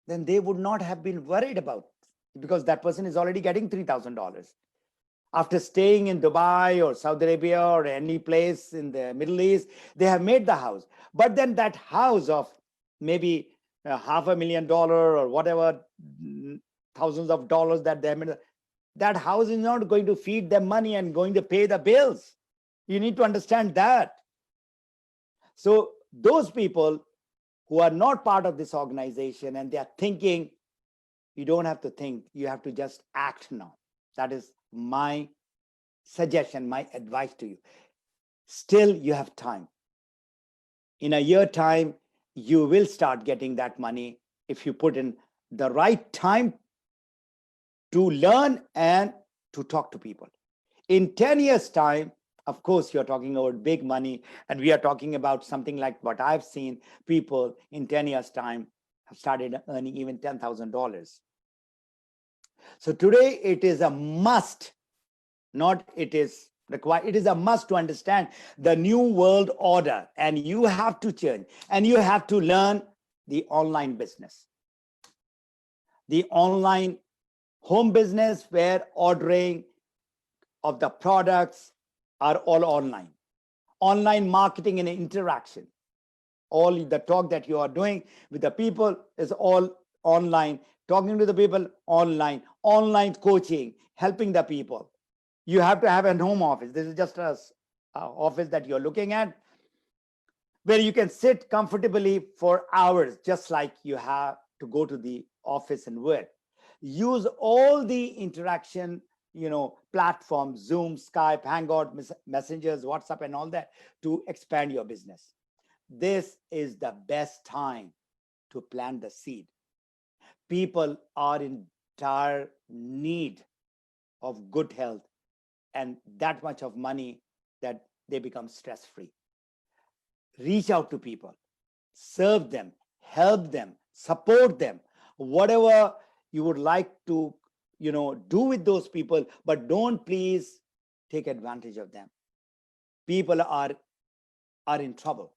then they would not have been worried about it, because that person is already getting $3,000. After staying in Dubai or Saudi Arabia or any place in the Middle East, they have made the house. But then that house of maybe $500,000 or whatever, thousands of dollars that they made, that house is not going to feed them money and going to pay the bills. You need to understand that. So those people who are not part of this organization and they are thinking, you don't have to think, you have to just act now. That is my suggestion, my advice to you. Still, you have time. In a year time, you will start getting that money if you put in the right time to learn and to talk to people. In 10 years' time, of course, you're talking about big money, and we are talking about something like what I've seen people in 10 years' time have started earning even $10,000. So today it is a must, not it is required. It is a must to understand the new world order, and you have to change, and you have to learn the online business. The online home business where ordering of the products are all online. Online marketing and interaction. All the talk that you are doing with the people is all online. Talking to the people online. Online coaching, helping the people. You have to have a home office. This is just an office that you're looking at, where you can sit comfortably for hours, just like you have to go to the office and work. Use all the interaction, platforms, Zoom, Skype, Hangout, Messengers, WhatsApp, and all that to expand your business. This is the best time to plant the seed. People are in dire need of good health and that much of money that they become stress-free. Reach out to people, serve them, help them, support them, whatever you would like to do with those people, but don't please take advantage of them. People are in trouble.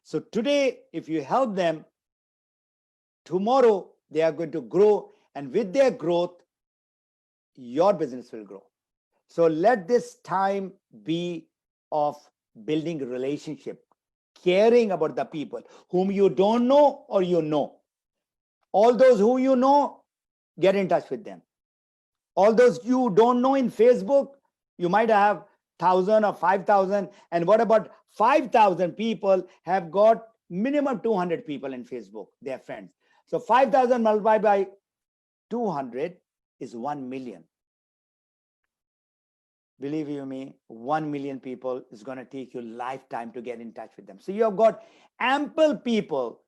So today, if you help them, tomorrow they are going to grow, and with their growth, your business will grow. So let this time be of building a relationship, caring about the people whom you don't know or you know. All those who you know, get in touch with them. All those you don't know in Facebook, you might have 1,000 or 5,000. And what about 5,000 people have got minimum 200 people in Facebook, their friends. So 5,000 multiplied by 200 is 1 million. Believe you me, 1 million people is going to take you a lifetime to get in touch with them. So you have got ample people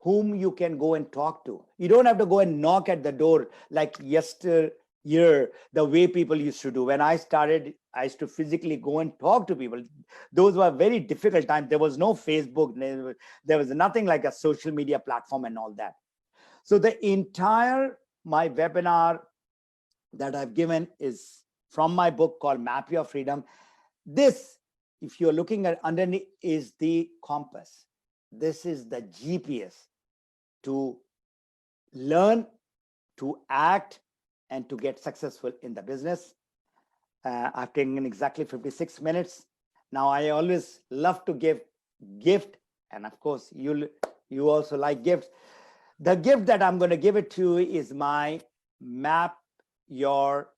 whom you can go and talk to. You don't have to go and knock at the door like yesteryear, the way people used to do. When I started, I used to physically go and talk to people. Those were very difficult times. There was no Facebook. There was nothing like a social media platform and all that. So the entire my webinar that I've given is from my book called Map Your Freedom. This, if you're looking at underneath, is the compass. This is the GPS to learn, to act, and to get successful in the business. I've taken exactly 56 minutes. Now, I always love to give gift, and of course, you also like gifts. The gift that I'm going to give it to you is my Map Your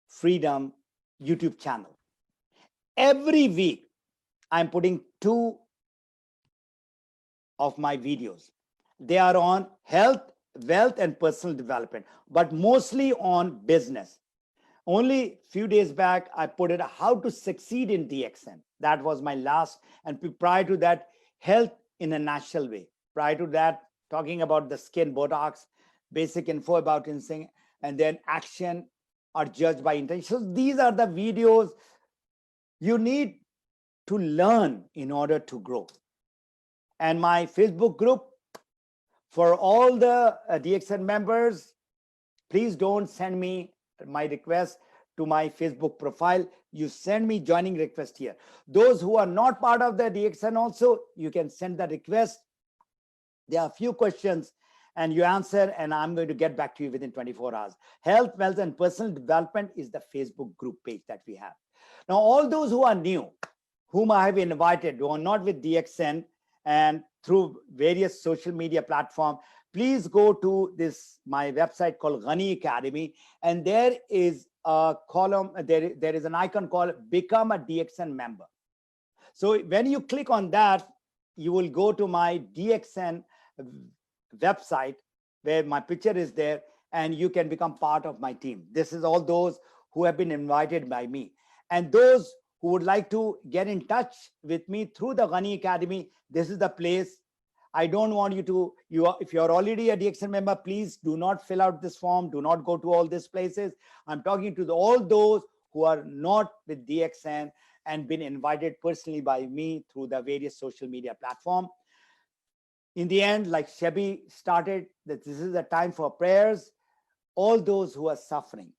Freedom YouTube channel. Every week, I'm putting 2 of my videos. They are on health, wealth, and personal development, but mostly on business. Only few days back, I put it how to succeed in DXN. That was my last. And prior to that, health in a natural way. Prior to that, talking about the skin, Botox, basic info about insane, and then action are judged by intention. So these are the videos you need to learn in order to grow. And my Facebook group for all the DXN members, please don't send me my request to my Facebook profile. You send me joining request here. Those who are not part of the DXN also, you can send the request. There are a few questions and you answer, and I'm going to get back to you within 24 hours. Health, wealth, and personal development is the Facebook group page that we have. Now, all those who are new, whom I have invited, who are not with DXN and through various social media platforms, please go to my website called Ghani Academy, and there is a column, there is an icon called Become a DXN member. So when you click on that, you will go to my DXN website where my picture is there, and you can become part of my team. This is all those who have been invited by me. And those who would like to get in touch with me through the Ghani Academy, this is the place. I don't want you to, if you're already a DXN member, please do not fill out this form. Do not go to all these places. I'm talking to all those who are not with DXN and been invited personally by me through the various social media platform. In the end, like Shebi started, that this is a time for prayers. All those who are suffering,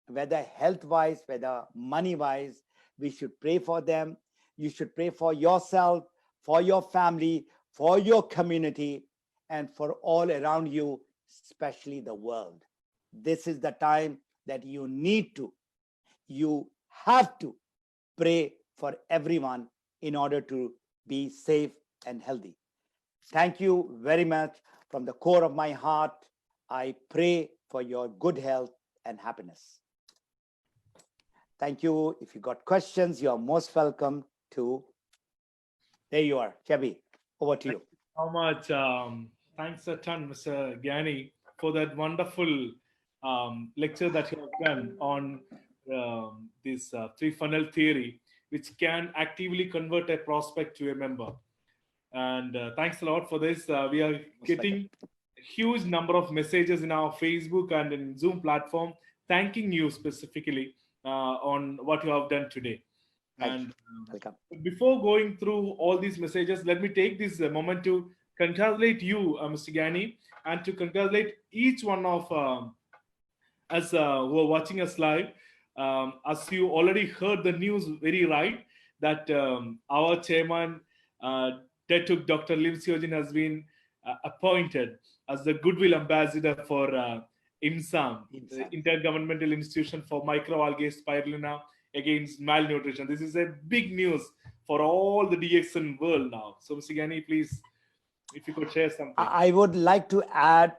whether health-wise, whether money-wise, we should pray for them. You should pray for yourself, for your family, for your community, and for all around you, especially the world. This is the time that you need to, you have to pray for everyone in order to be safe and healthy. Thank you very much. From the core of my heart, I pray for your good health and happiness. Thank you. If you got questions, you are most welcome to. There you are, Chabi. Over to you. How much? Thanks a ton, Mr. Gani, for that wonderful lecture that you have done on this 3 funnel theory, which can actively convert a prospect to a member. And thanks a lot for this. We are getting a huge number of messages in our Facebook and in Zoom platform, thanking you specifically on what you have done today. And before going through all these messages, let me take this moment to congratulate you, Mr. Gani, and to congratulate each one of us who are watching us live. As you already heard the news very right, that our chairman, Dr. Lim Seojin, has been appointed as the Goodwill Ambassador for IMSAM, the Intergovernmental Institution for Microalgae Spirulina against Malnutrition. This is a big news for all the DXN world now. So, Mr. Gani, please, if you could share something. I would like to add,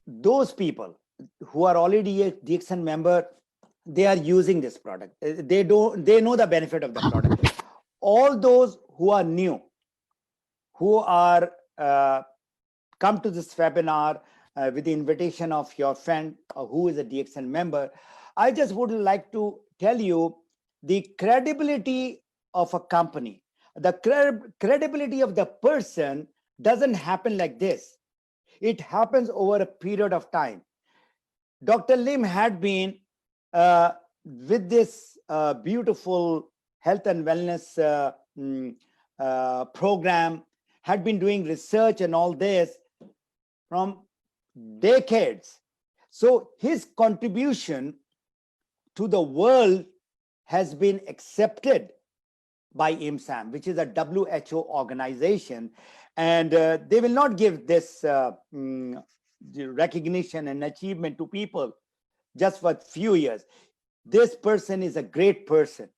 those people who are already a DXN member, they are using this product. They know the benefit of the product. All those who are new, who are come to this webinar with the invitation of your friend who is a DXN member, I just would like to tell you the credibility of a company, the credibility of the person doesn't happen like this. It happens over a period of time. Dr. Lim had been with this beautiful health and wellness program, had been doing research and all this from decades. So his contribution to the world has been accepted by IMSAM, which is a WHO organization, and they will not give this recognition and achievement to people just for a few years. This person is a great person,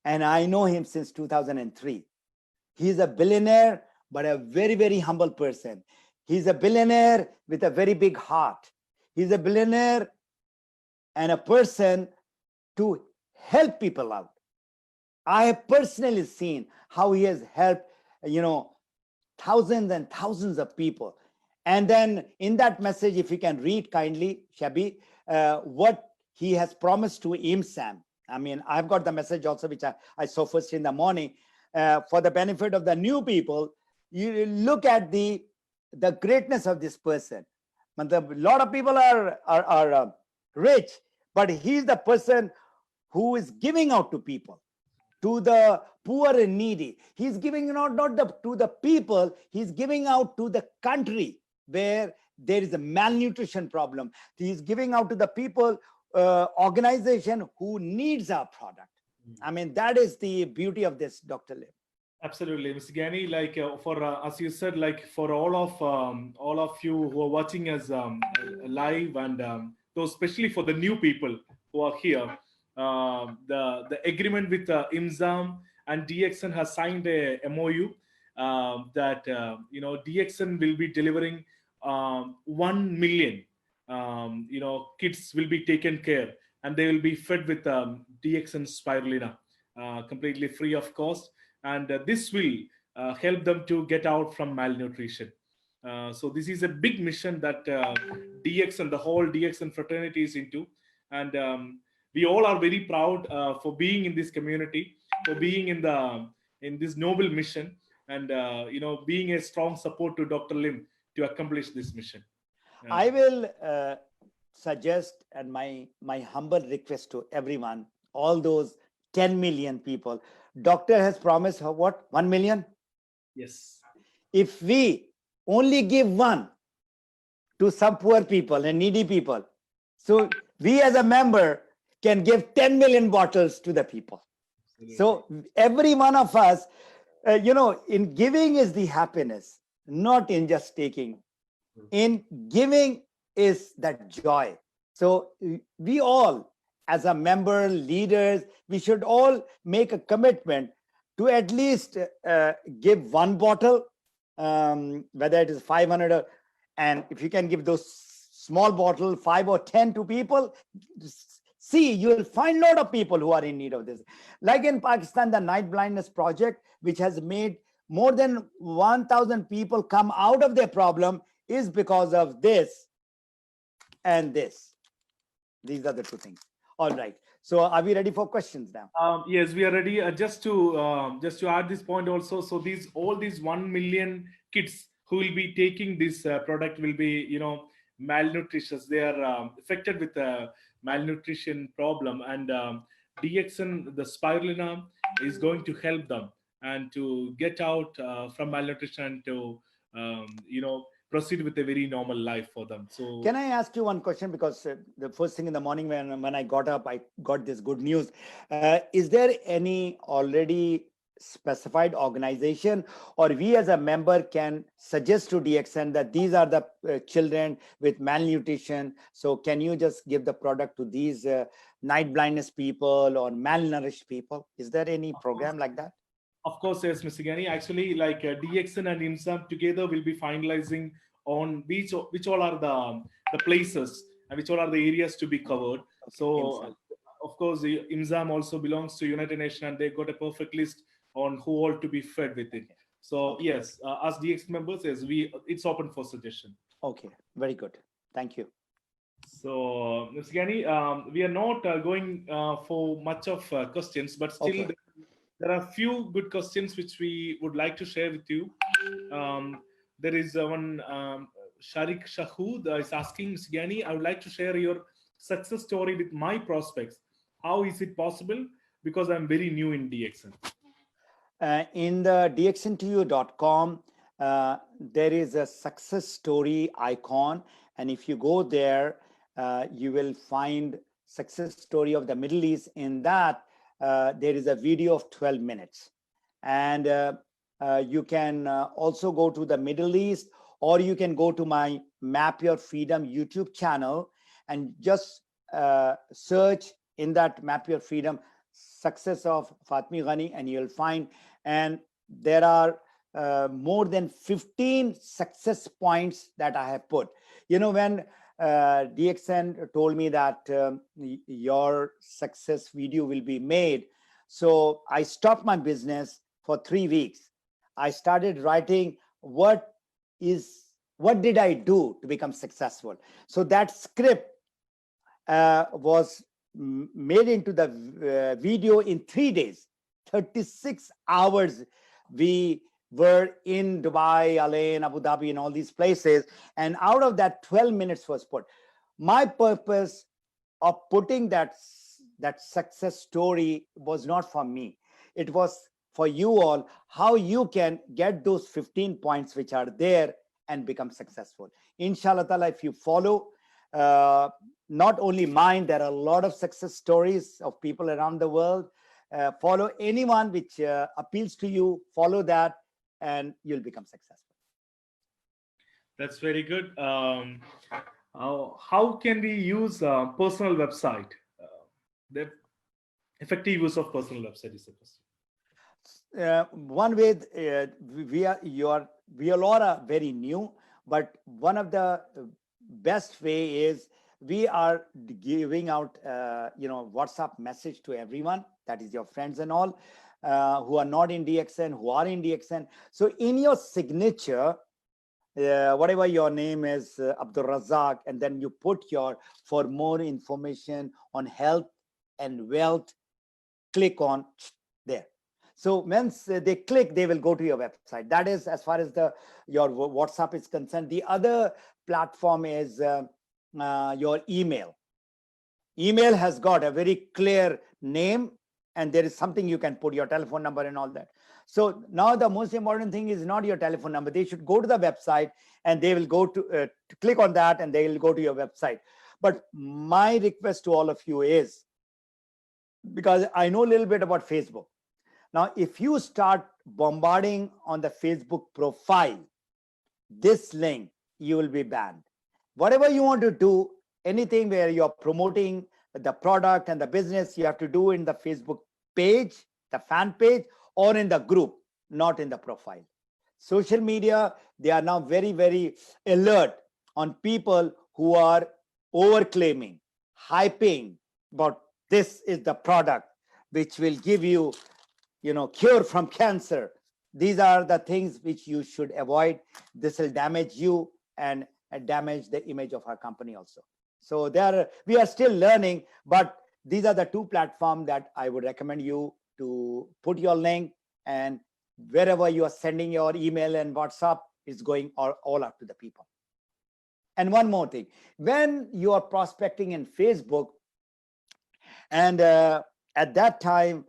and I know him since 2003. He's a billionaire, but a very, very humble person. He's a billionaire with a very big heart. He's a billionaire and a person to help people out. I have personally seen how he has helped, thousands and thousands of people. And then in that message, if you can read kindly, Shabi, what he has promised to IMSAM. I mean, I've got the message also, which I saw first in the morning. For the benefit of the new people, you look at the greatness of this person. A lot of people are rich, but he's the person who is giving out to people, to the poor and needy. He's giving to the people, he's giving out to the country where there is a malnutrition problem. He's giving out to the people, organization who needs our product. I mean, that is the beauty of this, Dr. Lim. Absolutely, Mr. Gani. Like for as you said, like for all of you who are watching us live, and those especially for the new people who are here, the agreement with IMSAM and DXN has signed a MOU that DXN will be delivering 1 million kids will be taken care, and they will be fed with DXN spirulina completely free of cost. And this will help them to get out from malnutrition. So this is a big mission that DXN, the whole DXN fraternity is into, and we all are very proud for being in this community, for being in this noble mission, and being a strong support to Dr. Lim to accomplish this mission. I will suggest, and my humble request to everyone, all those 10 million people. Doctor has promised what? 1 million? Yes. If we only give one to some poor people and needy people, so we as a member can give 10 million bottles to the people. Absolutely. So every one of us, in giving is the happiness, not in just taking. In giving is that joy. So we all, as a member, leaders, we should all make a commitment to at least give one bottle, whether it is 500 and if you can give those small bottle 5 or 10 to people, see, you will find a lot of people who are in need of this. Like in Pakistan, the Night Blindness Project, which has made more than 1,000 people come out of their problem, is because of this and this. These are the two things. All right. So are we ready for questions now? Yes, we are ready. Just to add this point also. So all these 1 million kids who will be taking this product will be malnutritious. They are affected with a malnutrition problem, and DXN, the spirulina, is going to help them and to get out from malnutrition and to proceed with a very normal life for them. So can I ask you one question? Because the first thing in the morning when I got up, I got this good news. Is there any already specified organization, or we as a member can suggest to DXN that these are the children with malnutrition? So can you just give the product to these night blindness people or malnourished people? Is there any program like that? Of course, yes, Mr. Gani. Actually, like DXN and IMSAM together will be finalizing on which all are the places and which all are the areas to be covered. Okay, so, of course, IMSAM also belongs to United Nations, and they got a perfect list on who all to be fed with it. So, yes, as DX members, yes, it's open for suggestion. Okay, very good. Thank you. So, Mr. Gani, we are not going for much of questions, but still. Okay. There are a few good questions which we would like to share with you. There is one Sharik Shahood is asking, Mr. Gani, I would like to share your success story with my prospects. How is it possible? Because I'm very new in DXN. In the dxntu.com, there is a success story icon. And if you go there, you will find success story of the Middle East. In that, there is a video of 12 minutes. And you can also go to the Middle East, or you can go to my Map Your Freedom YouTube channel and just search in that Map Your Freedom success of Fatmi Ghani, and you'll find, and there are more than 15 success points that I have put. When DXN told me that your success video will be made, so I stopped my business for 3 weeks. I started writing what did I do to become successful. So that script was made into the video in 3 days, 36 hours. We were in Dubai, Alain, Abu Dhabi, and all these places. And out of that, 12 minutes was put. My purpose of putting that success story was not for me. It was for you all, how you can get those 15 points which are there and become successful. Inshallah ta'ala, if you follow, not only mine, there are a lot of success stories of people around the world. Follow anyone which appeals to you, follow that, and you'll become successful. That's very good. How can we use personal website? The effective use of personal website is the question. One way, we all are very new, but one of the best way is we are giving out WhatsApp message to everyone, that is your friends and all, who are not in DXN, who are in DXN. So in your signature, whatever your name is, Abdul Razak, and then you put for more information on health and wealth, click on there. So once they click, they will go to your website. That is as far as your WhatsApp is concerned. The other platform is your email. Email has got a very clear name, and there is something you can put your telephone number and all that. So now the most important thing is not your telephone number. They should go to the website, and they will go to click on that, and they will go to your website. But my request to all of you is, because I know a little bit about Facebook. Now, if you start bombarding on the Facebook profile this link, you will be banned. Whatever you want to do, anything where you're promoting the product and the business, you have to do in the Facebook page, the fan page, or in the group, not in the profile. Social media, they are now very, very alert on people who are overclaiming, hyping about this is the product which will give you, cure from cancer. These are the things which you should avoid. This will damage you and damage the image of our company also. So we are still learning, but these are the two platforms that I would recommend you to put your link, and wherever you are sending your email and WhatsApp, is going all up to the people. And one more thing, when you are prospecting in Facebook, and at that time,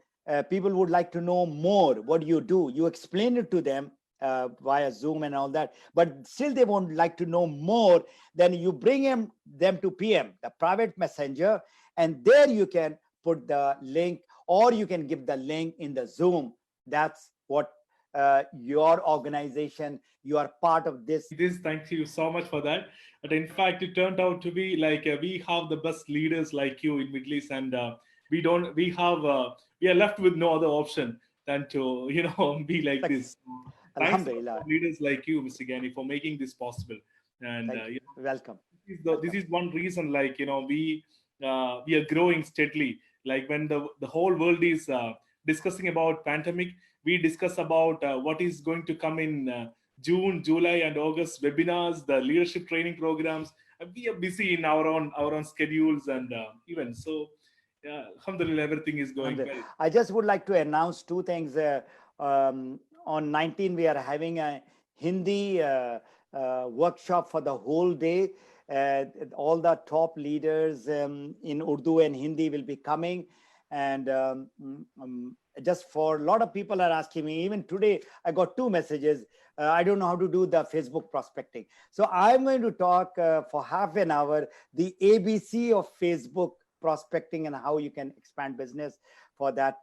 people would like to know more what you do. You explain it to them via Zoom and all that, but still they won't like to know more. Then you bring them to PM, the private messenger, and there you can put the link, or you can give the link in the Zoom. That's what your organization, you are part of this. Thank you so much for that. But in fact, it turned out to be like we have the best leaders like you in Middle East, and we are left with no other option than to be like this. Thanks to leaders like you, Mr. Gani, for making this possible. And welcome. This is one reason, like we are growing steadily. Like when the whole world is discussing about pandemic, we discuss about what is going to come in June, July, and August webinars, the leadership training programs. We are busy in our own schedules and events. So, alhamdulillah, everything is going well. I just would like to announce two things. On 19, we are having a Hindi workshop for the whole day. All the top leaders in Urdu and Hindi will be coming. And just for a lot of people are asking me, even today, I got 2 messages. I don't know how to do the Facebook prospecting. So I'm going to talk for half an hour, the ABC of Facebook prospecting and how you can expand business. For that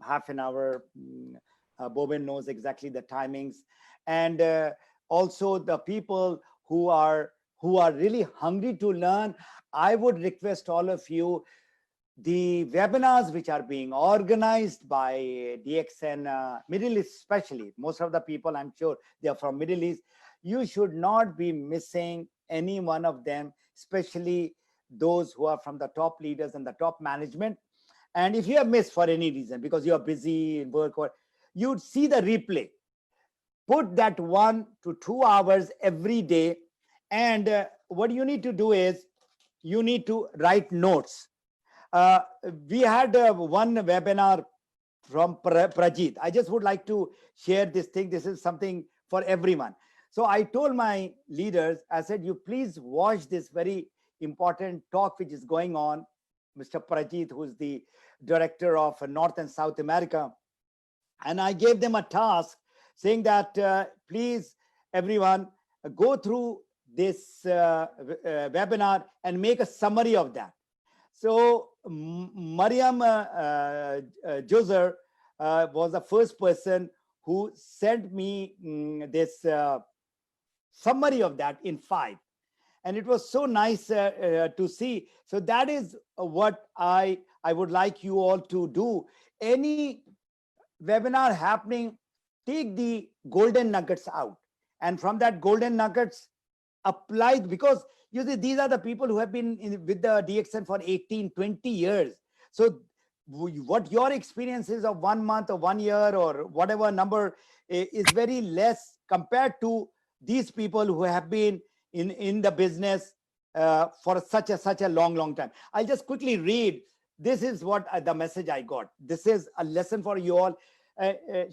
half an hour, Bobin knows exactly the timings. And also the people who are really hungry to learn, I would request all of you, the webinars which are being organized by DXN Middle East, especially most of the people, I'm sure they are from Middle East, you should not be missing any one of them, especially those who are from the top leaders and the top management. And if you have missed for any reason, because you are busy in work, or you'd see the replay, put that 1 to 2 hours every day. And what you need to do is you need to write notes. We had one webinar from Prajit. I just would like to share this thing. This is something for everyone. So I told my leaders, I said, you please watch this very important talk which is going on. Mr. Prajit, who's the director of North and South America. And I gave them a task saying that, please, everyone, go through this webinar and make a summary of that. So Mariam Joser was the first person who sent me this summary of that in 5. And it was so nice to see. So that is what I would like you all to do. Any webinar happening, take the golden nuggets out. And from that golden nuggets, apply, because you see, these are the people who have been with the DXN for 18, 20 years. So what your experience is of 1 month or 1 year or whatever number is very less compared to these people who have been in the business for such a long time. I'll just quickly read. This is what the message I got. This is a lesson for you all.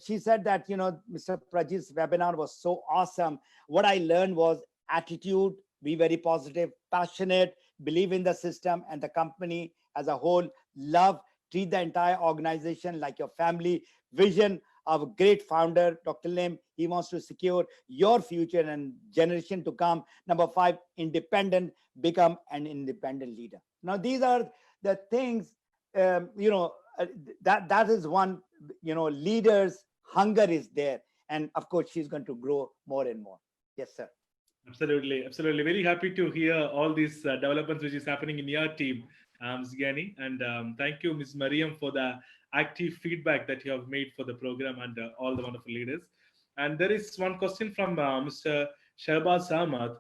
She said that, you know, Mr. Prajit's webinar was so awesome. What I learned was attitude, be very positive, passionate, believe in the system and the company as a whole, love, treat the entire organization like your family, vision of a great founder, Dr. Lim. He wants to secure your future and generation to come. Number 5, independent, become an independent leader. Now, these are the things, you know, that is one, you know, leaders' hunger is there. And of course, she's going to grow more and more. Yes, sir. Absolutely, absolutely. Very happy to hear all these developments which is happening in your team, Ms. Gani. And thank you, Ms. Mariam, for the active feedback that you have made for the program and all the wonderful leaders. And there is one question from Mr. Shahbaz Ahmad.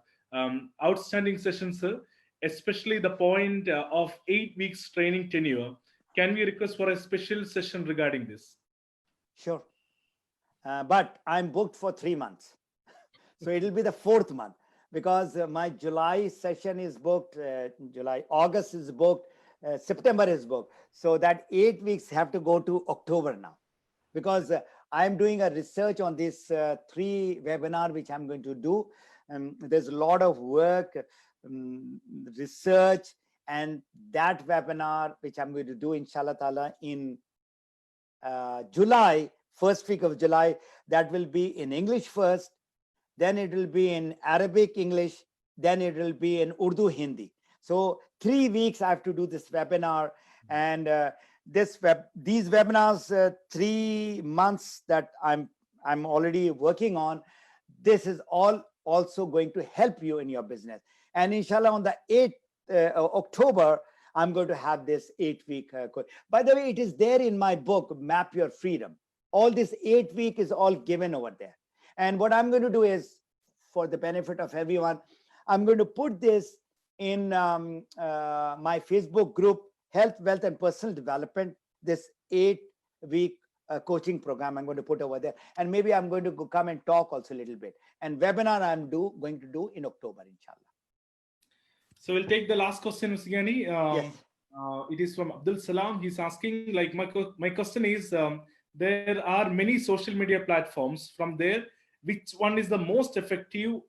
Outstanding session, sir, especially the point of 8 weeks training tenure. Can we request for a special session regarding this? Sure. But I'm booked for 3 months. So it'll be the 4th month, because my July session is booked, August is booked, September is booked. So that 8 weeks have to go to October now, because I'm doing a research on this 3 webinar, which I'm going to do. There's a lot of work, research, and that webinar, which I'm going to do inshallah ta'ala in July, first week of July, that will be in English first. Then it will be in Arabic, English, then it will be in Urdu, Hindi. So 3 weeks I have to do this webinar. And these webinars, 3 months that I'm already working on, this is all also going to help you in your business. And inshallah, on the 8th October, I'm going to have this 8-week course. By the way, it is there in my book, Map Your Freedom. All this 8 week is all given over there. And what I'm going to do is, for the benefit of everyone, I'm going to put this in my Facebook group, Health, Wealth, and Personal Development, this 8-week coaching program I'm going to put over there. And maybe I'm going to come and talk also a little bit. And webinar I'm going to do in October, inshallah. So we'll take the last question, Mr. Gani. Yes. It is from Abdul Salam. He's asking, like, my question is, there are many social media platforms. From there, which one is the most effective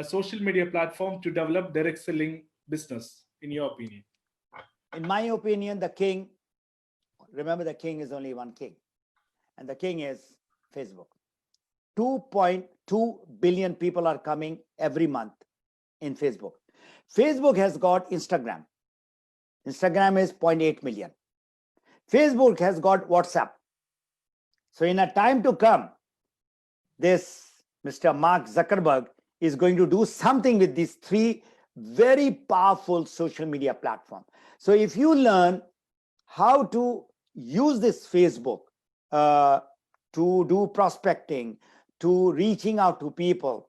social media platform to develop direct selling business, in your opinion? In my opinion, the king, remember the king is only one king, and the king is Facebook. 2.2 billion people are coming every month in Facebook. Facebook has got Instagram. Instagram is 0.8 million. Facebook has got WhatsApp. So in a time to come, this Mr. Mark Zuckerberg is going to do something with these 3 very powerful social media platforms. So if you learn how to use this Facebook to do prospecting, to reaching out to people.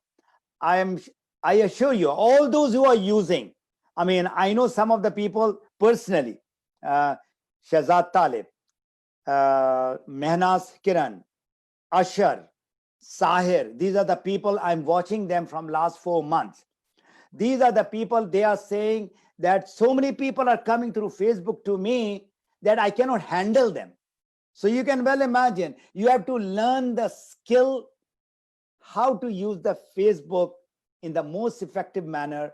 I assure you, all those who are using, I mean, I know some of the people personally, Shahzad Talib, Mehnaz Kiran, Ashar, Sahir. These are the people I'm watching them from last 4 months. These are the people, they are saying that so many people are coming through Facebook to me that I cannot handle them. So you can well imagine, you have to learn the skill how to use the Facebook in the most effective manner.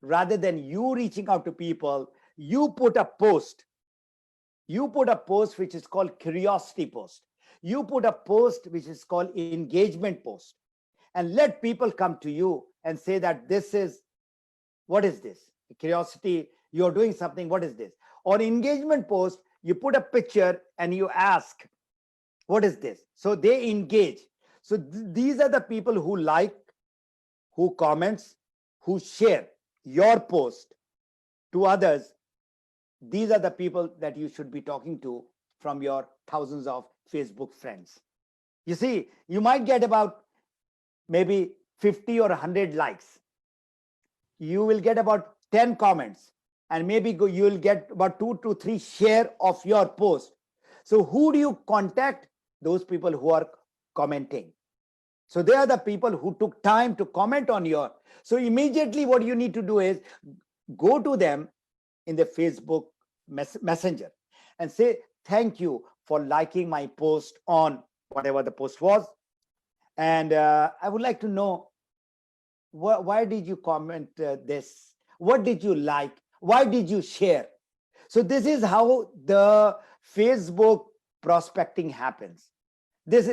Rather than you reaching out to people, you put a post which is called curiosity post. You put a post which is called engagement post, and let people come to you and say that what is this? Curiosity, you're doing something, what is this? Or engagement post, you put a picture and you ask, what is this? So they engage. So these are the people who like, who comments, who share your post to others. These are the people that you should be talking to from your thousands of Facebook friends. You see, you might get about maybe 50 or 100 likes. You will get about 10 comments, and maybe you will get about 2 to 3 share of your post. So who do you contact? Those people who are commenting. So they are the people who took time to comment on your. So immediately what you need to do is go to them in the Facebook Messenger and say, thank you for liking my post on whatever the post was. And I would like to know, why did you comment this? What did you like? Why did you share? So this is how the Facebook prospecting happens. This